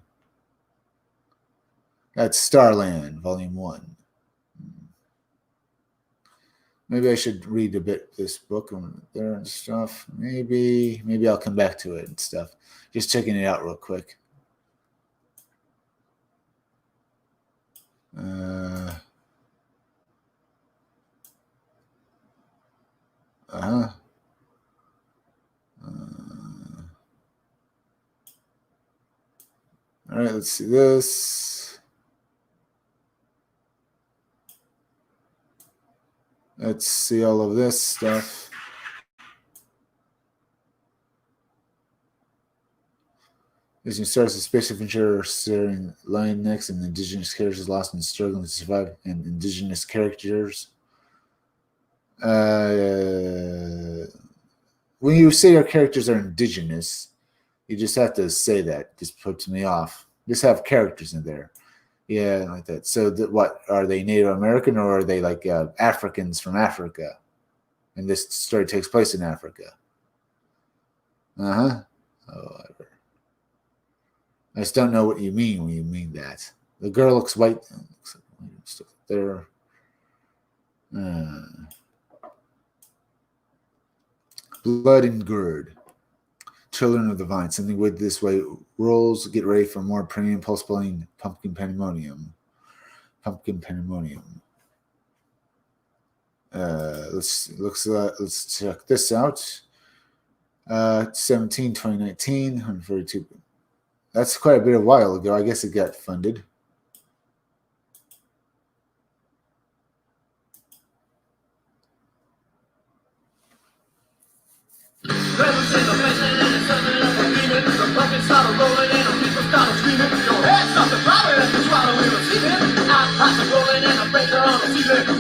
That's Starland, Volume 1. Maybe I should read a bit this book there and stuff. Maybe I'll come back to it and stuff. Just checking it out real quick. All right, let's see this. Let's see all of this stuff. Disney starts a space adventure starring lion necks and indigenous characters lost and struggling to survive, and indigenous characters. When you say our characters are indigenous, you just have to say that. Just puts me off. Just have characters in there. Yeah, like that. So what, are they Native American or are they like Africans from Africa? And this story takes place in Africa. Oh, whatever. I just don't know what you mean when you mean that. The girl looks white. Looks like there. Blood and Gird. Children of the Vine. Something with this way rolls. Get ready for more premium pulse-pulling pumpkin pandemonium. Let's check this out. 2019, 142. That's quite a bit of a while ago. I guess it got funded. Rolling and a breaker on the ceiling.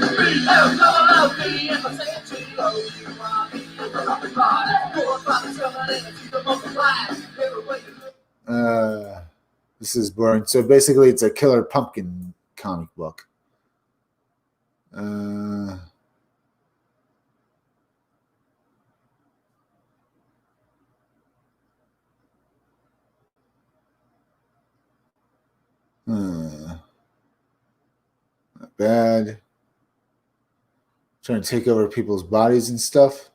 This is boring. So basically, it's a Killer Pumpkin comic book. Not bad. Trying to take over people's bodies and stuff.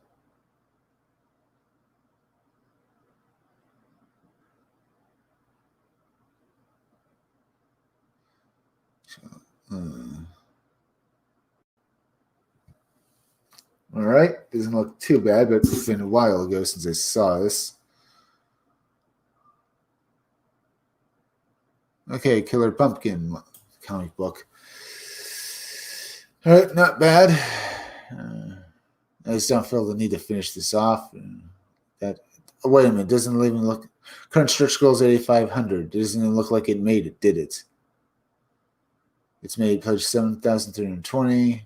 All right, doesn't look too bad, but it's been a while ago since I saw this. Okay, Killer Pumpkin comic book. All right, not bad. I just don't feel the need to finish this off. Wait a minute, doesn't even look. Current stretch goal is 8,500. Doesn't even look like it made it, did it? It's made pledge 7,320.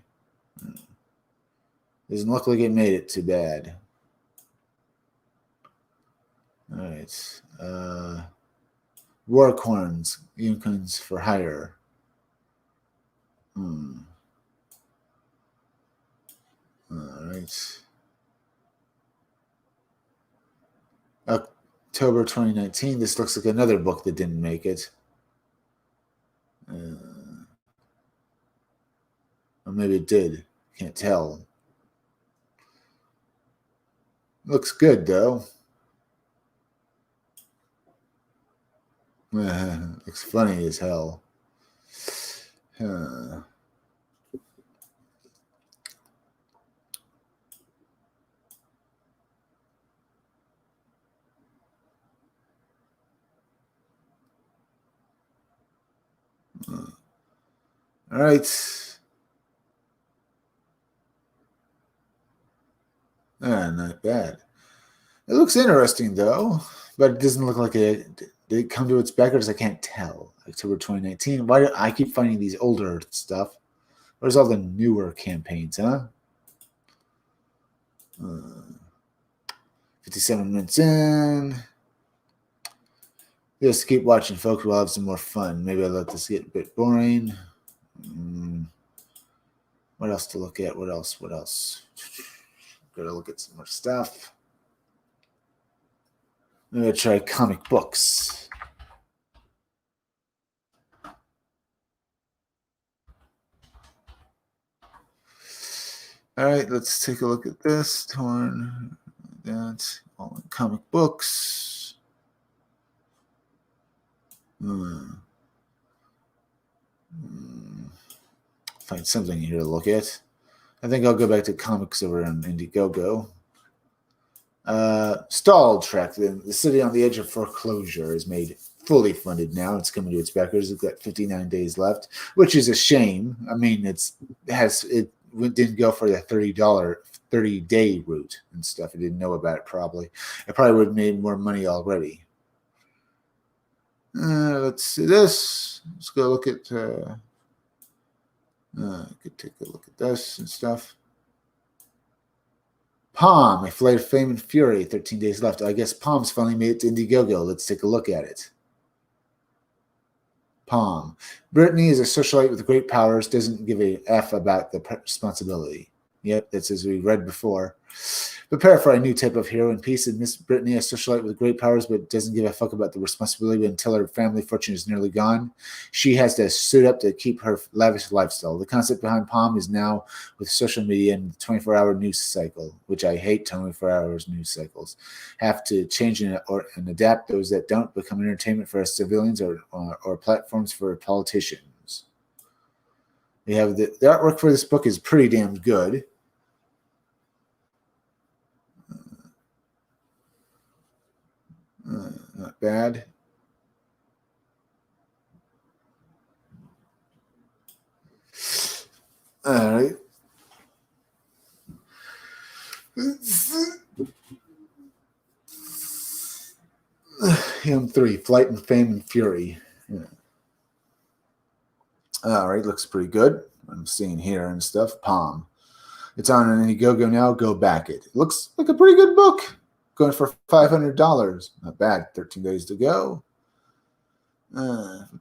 Doesn't look like it made it too bad. All right. Warcorns, unicorns for hire. All right. October 2019. This looks like another book that didn't make it. Or maybe it did. Can't tell. Looks good, though. Looks funny as hell. All right. Not bad. It looks interesting, though, but it doesn't look like it. Did it come to its backers? I can't tell. October 2019. Why do I keep finding these older stuff? Where's all the newer campaigns, huh? 57 minutes in. Just keep watching, folks. We'll have some more fun. Maybe I'll let this get a bit boring. What else to look at? What else? Gotta look at some more stuff. I'm gonna try comic books. All right, let's take a look at this. Torn. That's all in comic books. Find something here to look at. I think I'll go back to comics over on Indiegogo. Stalled Trek, the city on the edge of foreclosure, is made fully funded now. It's coming to its backers. It's got 59 days left, which is a shame. I mean, it didn't go for the $30-day route and stuff. I didn't know about it probably. I probably would have made more money already. Let's see this. Let's go look at. I could take a look at this and stuff. Palm, A Flight of Fame and Fury, 13 days left. I guess Palm's finally made it to Indiegogo. Let's take a look at it. Palm. Brittany is a socialite with great powers, doesn't give a F about the responsibility. Yep, that's as we read before. Prepare for a new type of hero in peace. And Miss Brittany, a socialite with great powers, but doesn't give a fuck about the responsibility until her family fortune is nearly gone. She has to suit up to keep her lavish lifestyle. The concept behind Palm is now with social media and the 24-hour news cycle, which I hate 24-hour news cycles. Have to change and adapt. Those that don't become entertainment for us civilians or platforms for politicians. We have the artwork for this book is pretty damn good. Not bad. All right. M3, Flight and Fame and Fury. Yeah. All right, looks pretty good. I'm seeing here and stuff. Palm. It's on Indiegogo now. Go back it. Looks like a pretty good book. going for $500. Not bad. 13 days to go.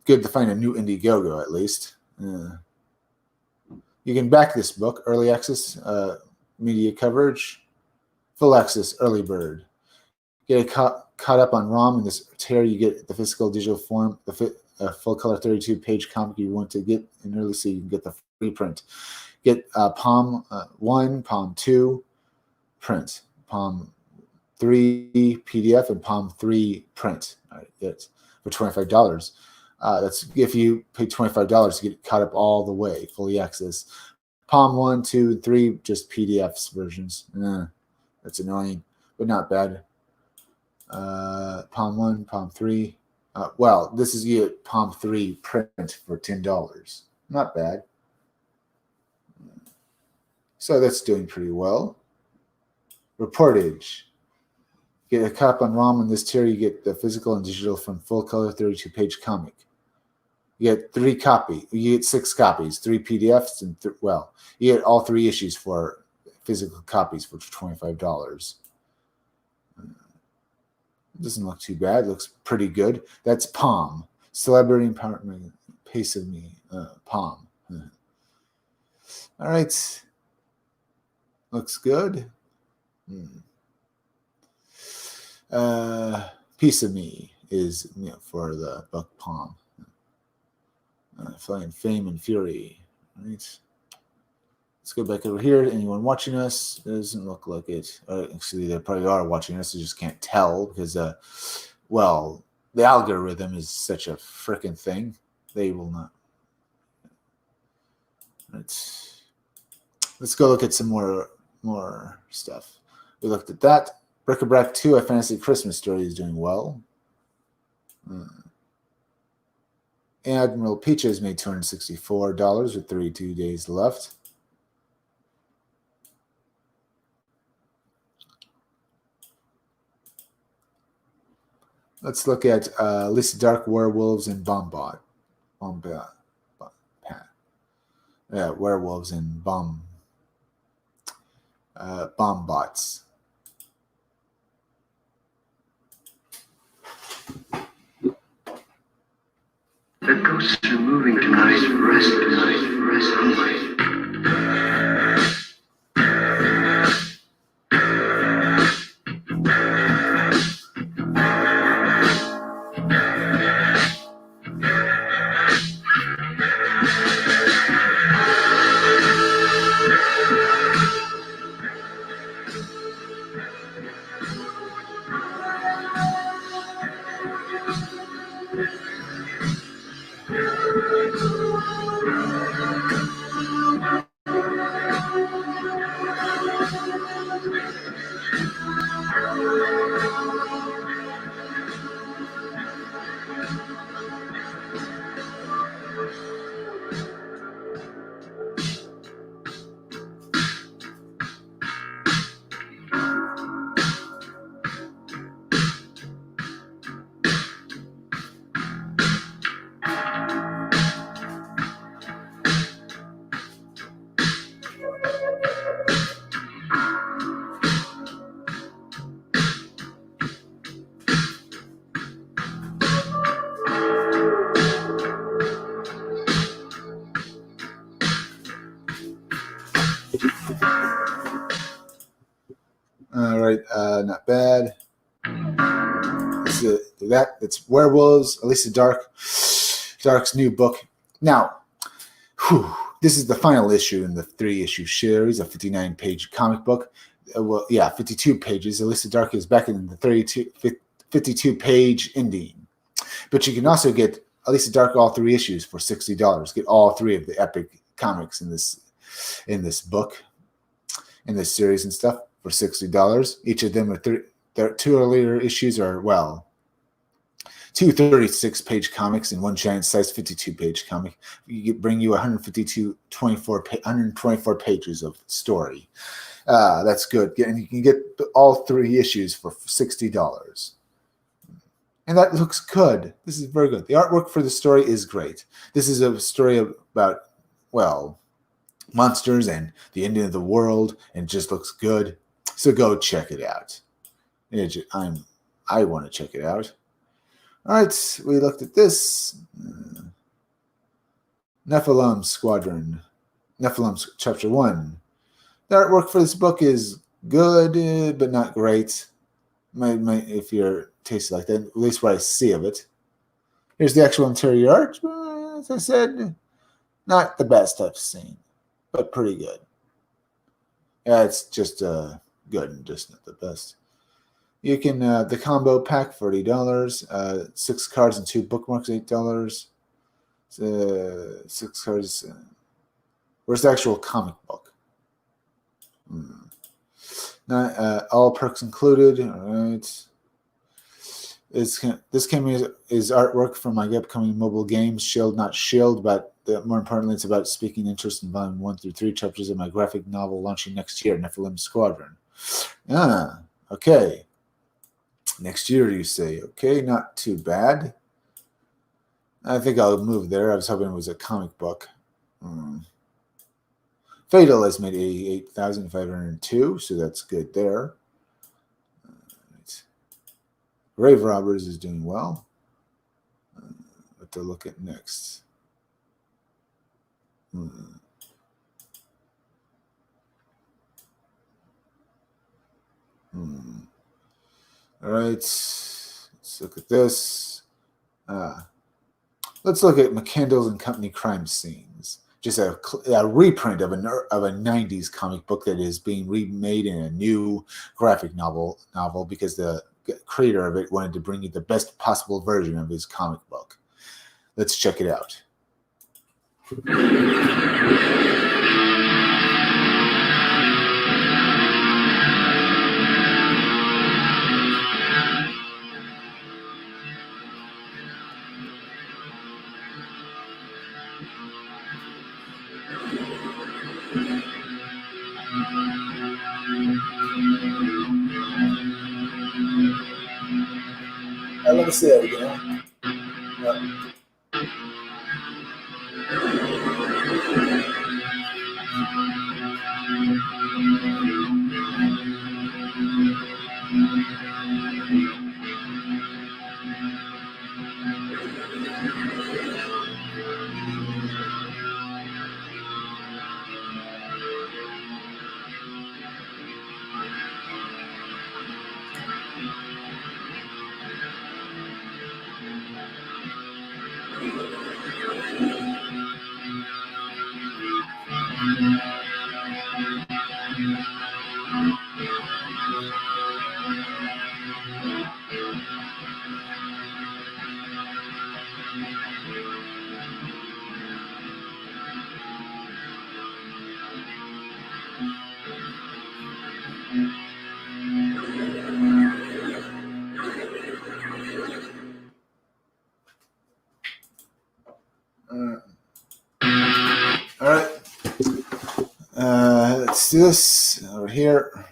Good to find a new Indiegogo at least. You can back this book, early access media coverage, full access early bird. Get caught up on ROM in this tear. You get the physical digital form, the full color 32-page comic you want to get in early, so you can get the free print. Get Palm 1, Palm 2 print, Palm 3 PDF, and Palm 3 print. It's for $25. That's if you pay $25 to get caught up all the way, fully access. Palm 1, 2, and 3, just PDFs versions. That's annoying, but not bad. Palm 1, Palm 3. Well, this is you get Palm 3 print for $10. Not bad. So that's doing pretty well. Reportage. Get a cop on ROM in this tier. You get the physical and digital from full color 32-page comic. You get 3 copies. You get 6 copies, 3 PDFs, and you get all 3 issues for physical copies for $25. Doesn't look too bad. Looks pretty good. That's Palm. Celebrity Empowerment. Pace of Me. Palm. All right. Looks good. Piece of Me is for the book Palm. Flying Fame and Fury. All right. Let's go back over here. Anyone watching us? Doesn't look like it. Actually, they probably are watching us. You just can't tell because, the algorithm is such a freaking thing. They will not. Let's go look at some more stuff. We looked at that. Bric-a-Brac 2, A Fantasy Christmas Story is doing well. Admiral Peaches made $264 with 32 days left. Let's look at Lisa Dark, Werewolves, and Bombat. Werewolves and Bombots. The ghosts are moving tonight. Rest tonight. All right, not bad. That's Werewolves, Elisa Dark's new book. Now, this is the final issue in the 3-issue series, a 59-page comic book. 52 pages. Elisa Dark is back in the 52-page ending. But you can also get Elisa Dark all 3 issues for $60. Get all 3 of the epic comics in this book, in this series and stuff for $60. Each of them are 2 earlier issues are 2 36-page comics and 1 giant size 52-page comic. Bring you 124 pages of story. That's good. And you can get all 3 issues for $60. And that looks good. This is very good. The artwork for the story is great. This is a story about, monsters and the ending of the world, and just looks good. So go check it out. I want to check it out. All right, we looked at this. Nephilim Squadron. Nephilim Chapter 1. The artwork for this book is good, but not great. If you're tasty like that, at least what I see of it. Here's the actual interior art. As I said, not the best I've seen, but pretty good. Yeah, it's just good and just not the best. You can, the combo pack, $40. 6 cards and 2 bookmarks, $8. 6 cards. Where's the actual comic book? All perks included. All right. This came is artwork for my upcoming mobile game, Shield Not Shield, but more importantly, it's about speaking interest in volume 1 through 3 chapters of my graphic novel launching next year, Nephilim Squadron. Okay. Next year, you say. Okay, not too bad. I think I'll move there. I was hoping it was a comic book. Fatal has made 88,502, so that's good there. Right. Grave Robbers is doing well. What to look at next? All right, let's look at this. Let's look at McCandles and Company crime scenes. Just a reprint of a 90s comic book that is being remade in a new graphic novel because the creator of it wanted to bring you the best possible version of his comic book. Let's check it out. Let me see that again. All right. Let's do this over here.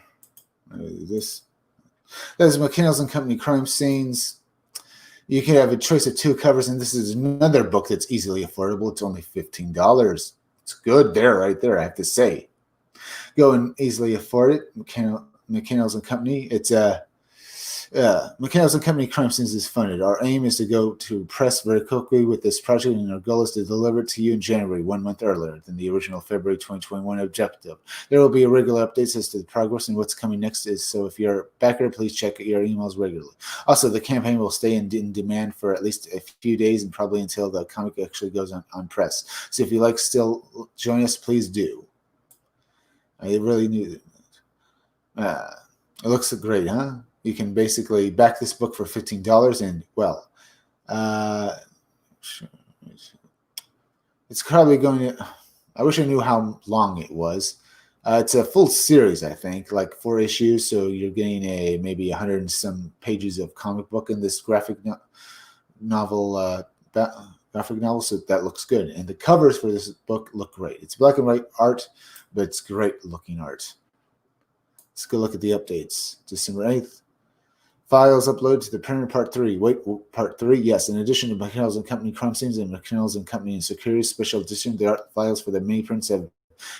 This is McCandles and Company crime scenes. You can have a choice of 2 covers, and this is another book that's easily affordable. It's only $15. It's good there, right there, I have to say. Go and easily afford it. McCandles and Company. It's McCandles and Company crime scenes is funded. Our aim is to go to press very quickly with this project, and our goal is to deliver it to you in January, 1 month earlier than the original February 2021 objective. There will be regular updates as to the progress and what's coming next. So if you're a backer, please check your emails regularly. Also, the campaign will stay in demand for at least a few days and probably until the comic actually goes on press. So if you like still join us, please do. I really need it. It looks great, huh? You can basically back this book for $15, and well, it's probably going to. I wish I knew how long it was. It's a full series, I think, like 4 issues. So you're getting maybe 100 and some pages of comic book in this graphic novel. So that looks good, and the covers for this book look great. It's black and white art, but it's great looking art. Let's go look at the updates. December 8th. Files uploaded to the printer part 3. Wait, part 3? Yes. In addition to McCandles and Company crime scenes and McCandles and Company and Security Special Edition, the art files for the mini prints have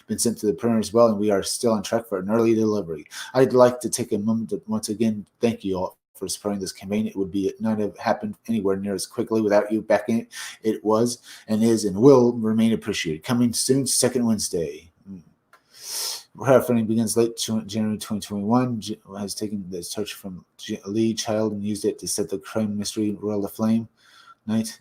been sent to the printer as well, and we are still on track for an early delivery. I'd like to take a moment to once again thank you all for supporting this campaign. It would be not have happened anywhere near as quickly without you backing it. It was and is and will remain appreciated. Coming soon, second Wednesday. Crowdfunding begins late January 2021. Has taken the search from Lee Child and used it to set the crime mystery world aflame. Night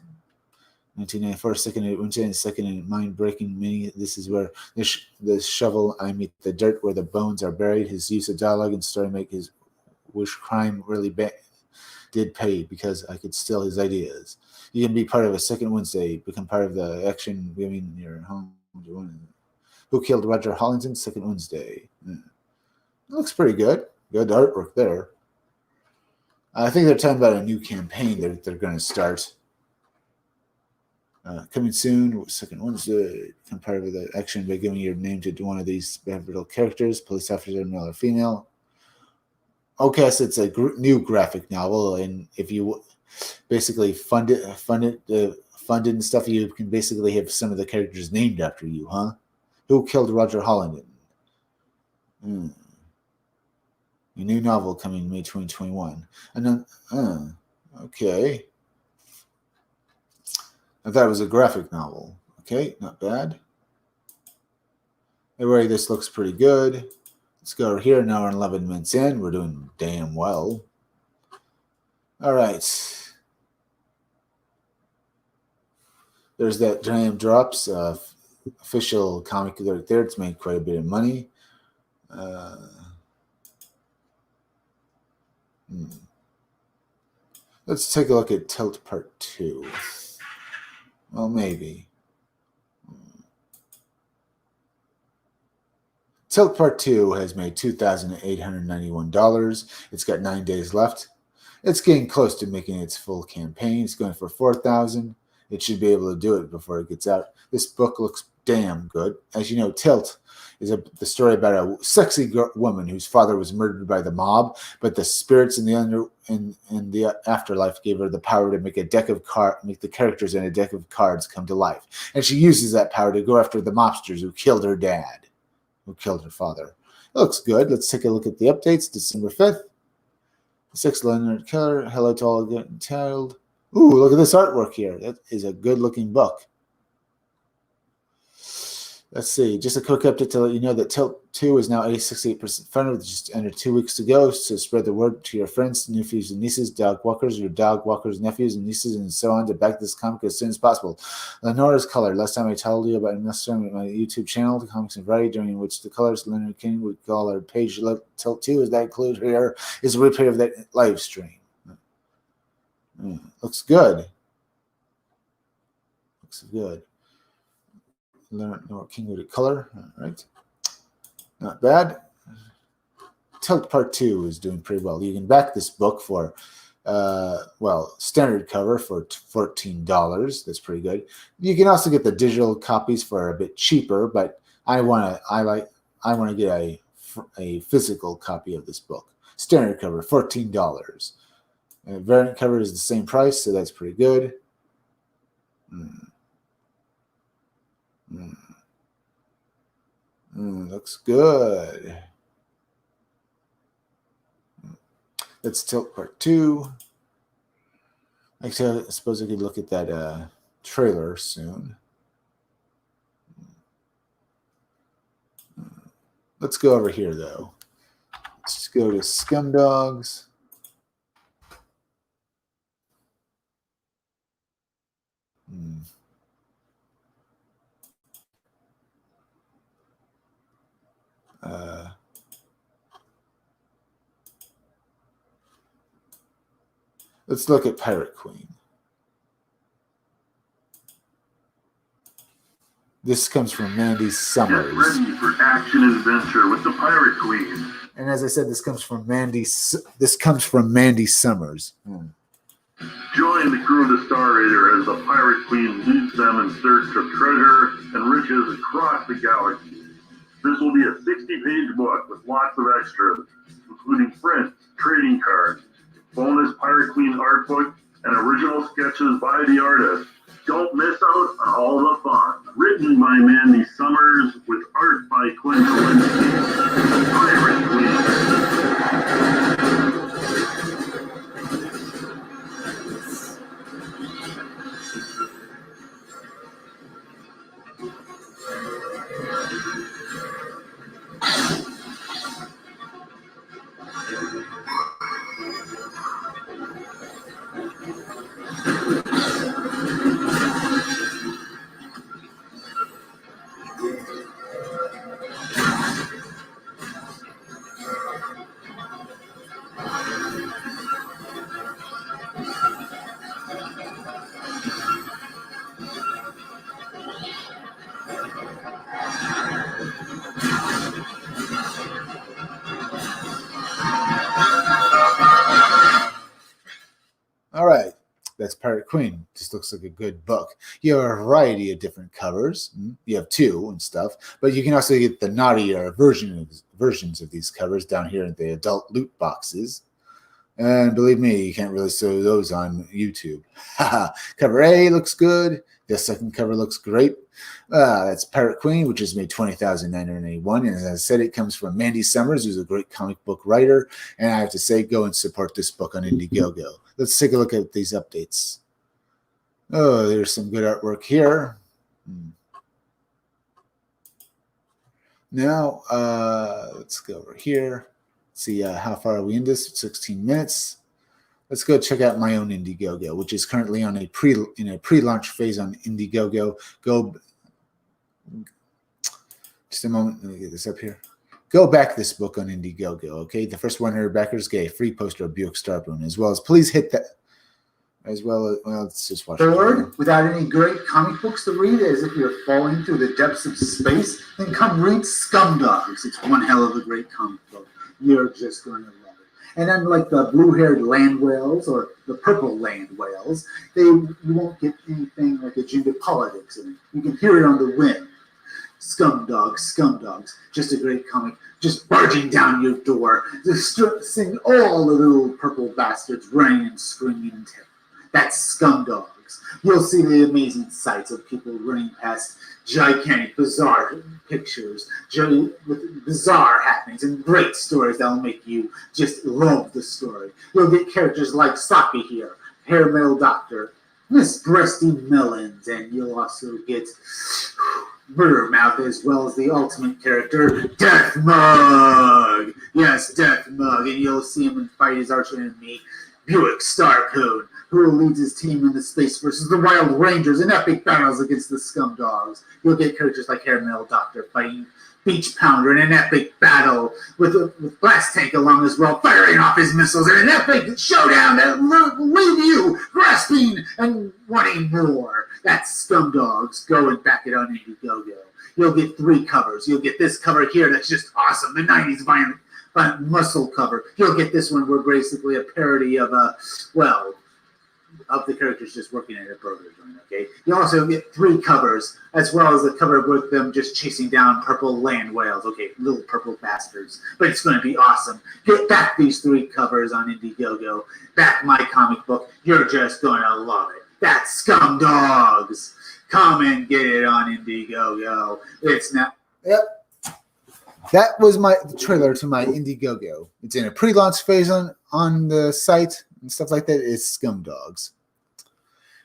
1994, second Wednesday, and second in mind-breaking mini. This is where the shovel I meet the dirt where the bones are buried. His use of dialogue and story make his wish crime really did pay because I could steal his ideas. You can be part of a second Wednesday, become part of the action giving your home. Who Killed Roger Hollington, second Wednesday. It looks pretty good. Good artwork there. I think they're talking about a new campaign that they're going to start. Coming soon, second Wednesday. Become part of the action by giving your name to one of these behavioral characters, police officer, male or female. Okay, so it's a new graphic novel, and if you basically fund it and stuff, you can basically have some of the characters named after you, huh? Who Killed Roger Hollington? A new novel coming May 2021. And then, okay. I thought it was a graphic novel. Okay, not bad. Anyway, this looks pretty good. Let's go over here. Now we're 11 minutes in. We're doing damn well. All right. There's that Giant Drops official comic right there. It's made quite a bit of money. Let's take a look at Tilt Part 2. Well, maybe. Tilt Part 2 has made $2,891. It's got 9 days left. It's getting close to making its full campaign. It's going for $4,000. It should be able to do it before it gets out. This book looks damn good. As you know, Tilt is the story about a sexy woman whose father was murdered by the mob, but the spirits in the afterlife gave her the power to make make the characters in a deck of cards come to life. And she uses that power to go after the mobsters who killed her dad, who killed her father. It looks good. Let's take a look at the updates. December 5th. 6 Leonard Keller. Hello to all getting titled. Ooh, look at this artwork here. That is a good-looking book. Let's see. Just a quick update to let you know that Tilt 2 is now 68% funded with just under 2 weeks to go. So spread the word to your friends, nephews and nieces, dog walkers, your dog walkers, nephews and nieces, and so on to back this comic as soon as possible. Lenora's Color. Last time I told you about my YouTube channel, the Comics and Variety, during which the colors Leonard King would call our page Tilt 2, as that included here, is a replay of that live stream. Looks good. Looks good. Leonard King with a color. All right. Not bad. Tilt Part 2 is doing pretty well. You can back this book for, standard cover for $14. That's pretty good. You can also get the digital copies for a bit cheaper, but I want to get a physical copy of this book. Standard cover, $14. Variant cover is the same price, so that's pretty good. Looks good. Let's Tilt Part 2. I suppose I could look at that trailer soon. Let's go over here, though. Let's go to Scumdogs. Let's look at Pirate Queen. This comes from Mandy Summers. Get ready for action adventure with the Pirate Queen. And as I said, this comes from Mandy Summers. Join the crew of the Star Raider as the Pirate Queen leads them in search of treasure and riches across the galaxy. This will be a 60-page book with lots of extras, including prints, trading cards, bonus Pirate Queen art book, and original sketches by the artist. Don't miss out on all the fun. Written by Mandy Summers with art by Clint Kalinsky. Pirate Queen. All right, that's Pirate Queen. Just looks like a good book. You have a variety of different covers. You have two and stuff, but you can also get the naughtier versions of these covers down here in the adult loot boxes. And believe me, you can't really see those on YouTube. Cover A looks good. The second cover looks great. That's Pirate Queen, which is made $20,981. And as I said, it comes from Mandy Summers, who's a great comic book writer. And I have to say, go and support this book on Indiegogo. Let's take a look at these updates. Oh, there's some good artwork here. Now, let's go over here. See how far are we in this? 16 minutes. Let's go check out my own Indiegogo, which is currently on a pre-launch phase on Indiegogo. Just a moment. Let me get this up here. Go back this book on Indiegogo, okay? The first 100 backers get a free poster of Buick Starboon, as well as please hit that. As well as, well, let's just watch. Bored without any great comic books to read, as if you're falling through the depths of space, then come read Scumdogs. It's one hell of a great comic book. You're just going to love it. And unlike the blue-haired land whales or the purple land whales, you won't get anything like agenda politics in it. You can hear it on the wind. Scumdogs, just a great comic, just barging down your door, just seeing all the little purple bastards running and screaming in terror. That's Scumdogs. You'll see the amazing sights of people running past gigantic, bizarre pictures, with bizarre happenings and great stories that'll make you just love the story. You'll get characters like Saki here, Hair Metal Doctor, Miss Breasty Melons, and you'll also get Murder Mouth, as well as the ultimate character, Death Mug. Yes, Death Mug, and you'll see him fight his arch enemy, Buick Starcoon, who leads his team in the space versus the Wild Rangers in epic battles against the Scumdogs. You'll get characters like Hair Metal Doctor fighting Beach Pounder in an epic battle with Blast Tank along as well, firing off his missiles in an epic showdown that will leave you grasping and wanting more. That's Scumdogs. Go and back it on Indiegogo. You'll get 3 covers. You'll get this cover here that's just awesome, the 90s violent muscle cover. You'll get this one where basically a parody of of the characters just working at a burger joint, okay? You also get 3 covers, as well as a cover with them just chasing down purple land whales, okay? Little purple bastards. But it's going to be awesome. Get back these 3 covers on Indiegogo. Back my comic book. You're just going to love it. That's Scumdogs. Come and get it on Indiegogo. It's not... Yep. That was my trailer to my Indiegogo. It's in a pre-launch phase on the site and stuff like that. It's Scumdogs.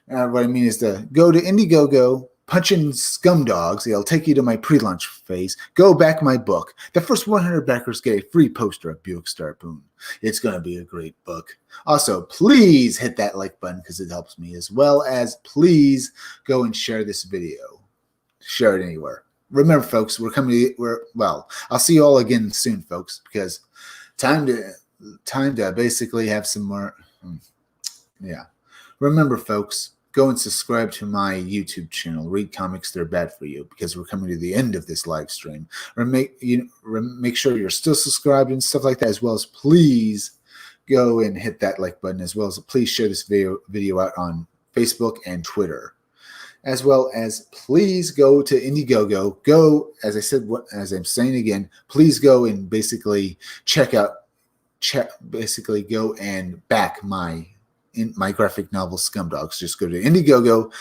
What I mean is to go to Indiegogo, punch in Scumdogs. It'll take you to my pre-launch phase. Go back my book. The first 100 backers get a free poster of Buick Starboon. It's going to be a great book. Also, please hit that like button because it helps me, as well as please go and share this video. Share it anywhere. Remember, folks, I'll see you all again soon, folks, because time to basically have some more. Yeah. Remember, folks, go and subscribe to my YouTube channel, Read Comics They're Bad For You, because we're coming to the end of this live stream. Make sure you're still subscribed and stuff like that, as well as please go and hit that like button, as well as please share this video out on Facebook and Twitter. As well as please go to Indiegogo. Go, as I said, as I'm saying again, please go and basically go and back my in my graphic novel Scumdogs. Just go to Indiegogo,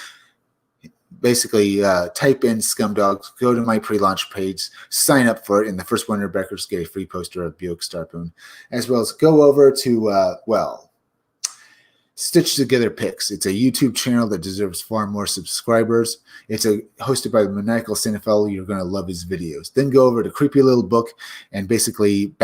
basically type in Scumdogs, go to my pre-launch page, sign up for it, and the first 100 backers get a free poster of Buick Starpoon, as well as go over to, Stitch Together Picks. It's a YouTube channel that deserves far more subscribers. It's hosted by the maniacal cinephile. You're going to love his videos. Then go over to Creepy Little Book and basically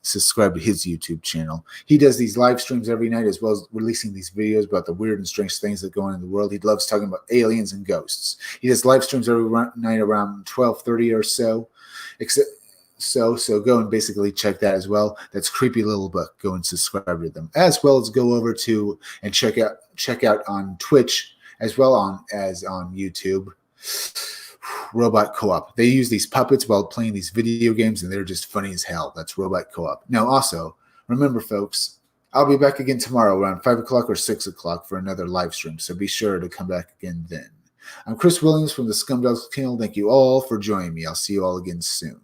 subscribe to his YouTube channel. He does these live streams every night, as well as releasing these videos about the weird and strange things that go on in the world. He loves talking about aliens and ghosts. He does live streams every night around 12:30 or so. So go and basically check that as well. That's Creepy Little Book. Go and subscribe to them, as well as go over to and check out on Twitch as well as on YouTube. Robot Co-op. They use these puppets while playing these video games, and they're just funny as hell. That's Robot Co-op. Now, also remember, folks, I'll be back again tomorrow around 5 o'clock or 6 o'clock for another live stream. So be sure to come back again then. I'm Chris Williams from the Scumdogs channel. Thank you all for joining me. I'll see you all again soon.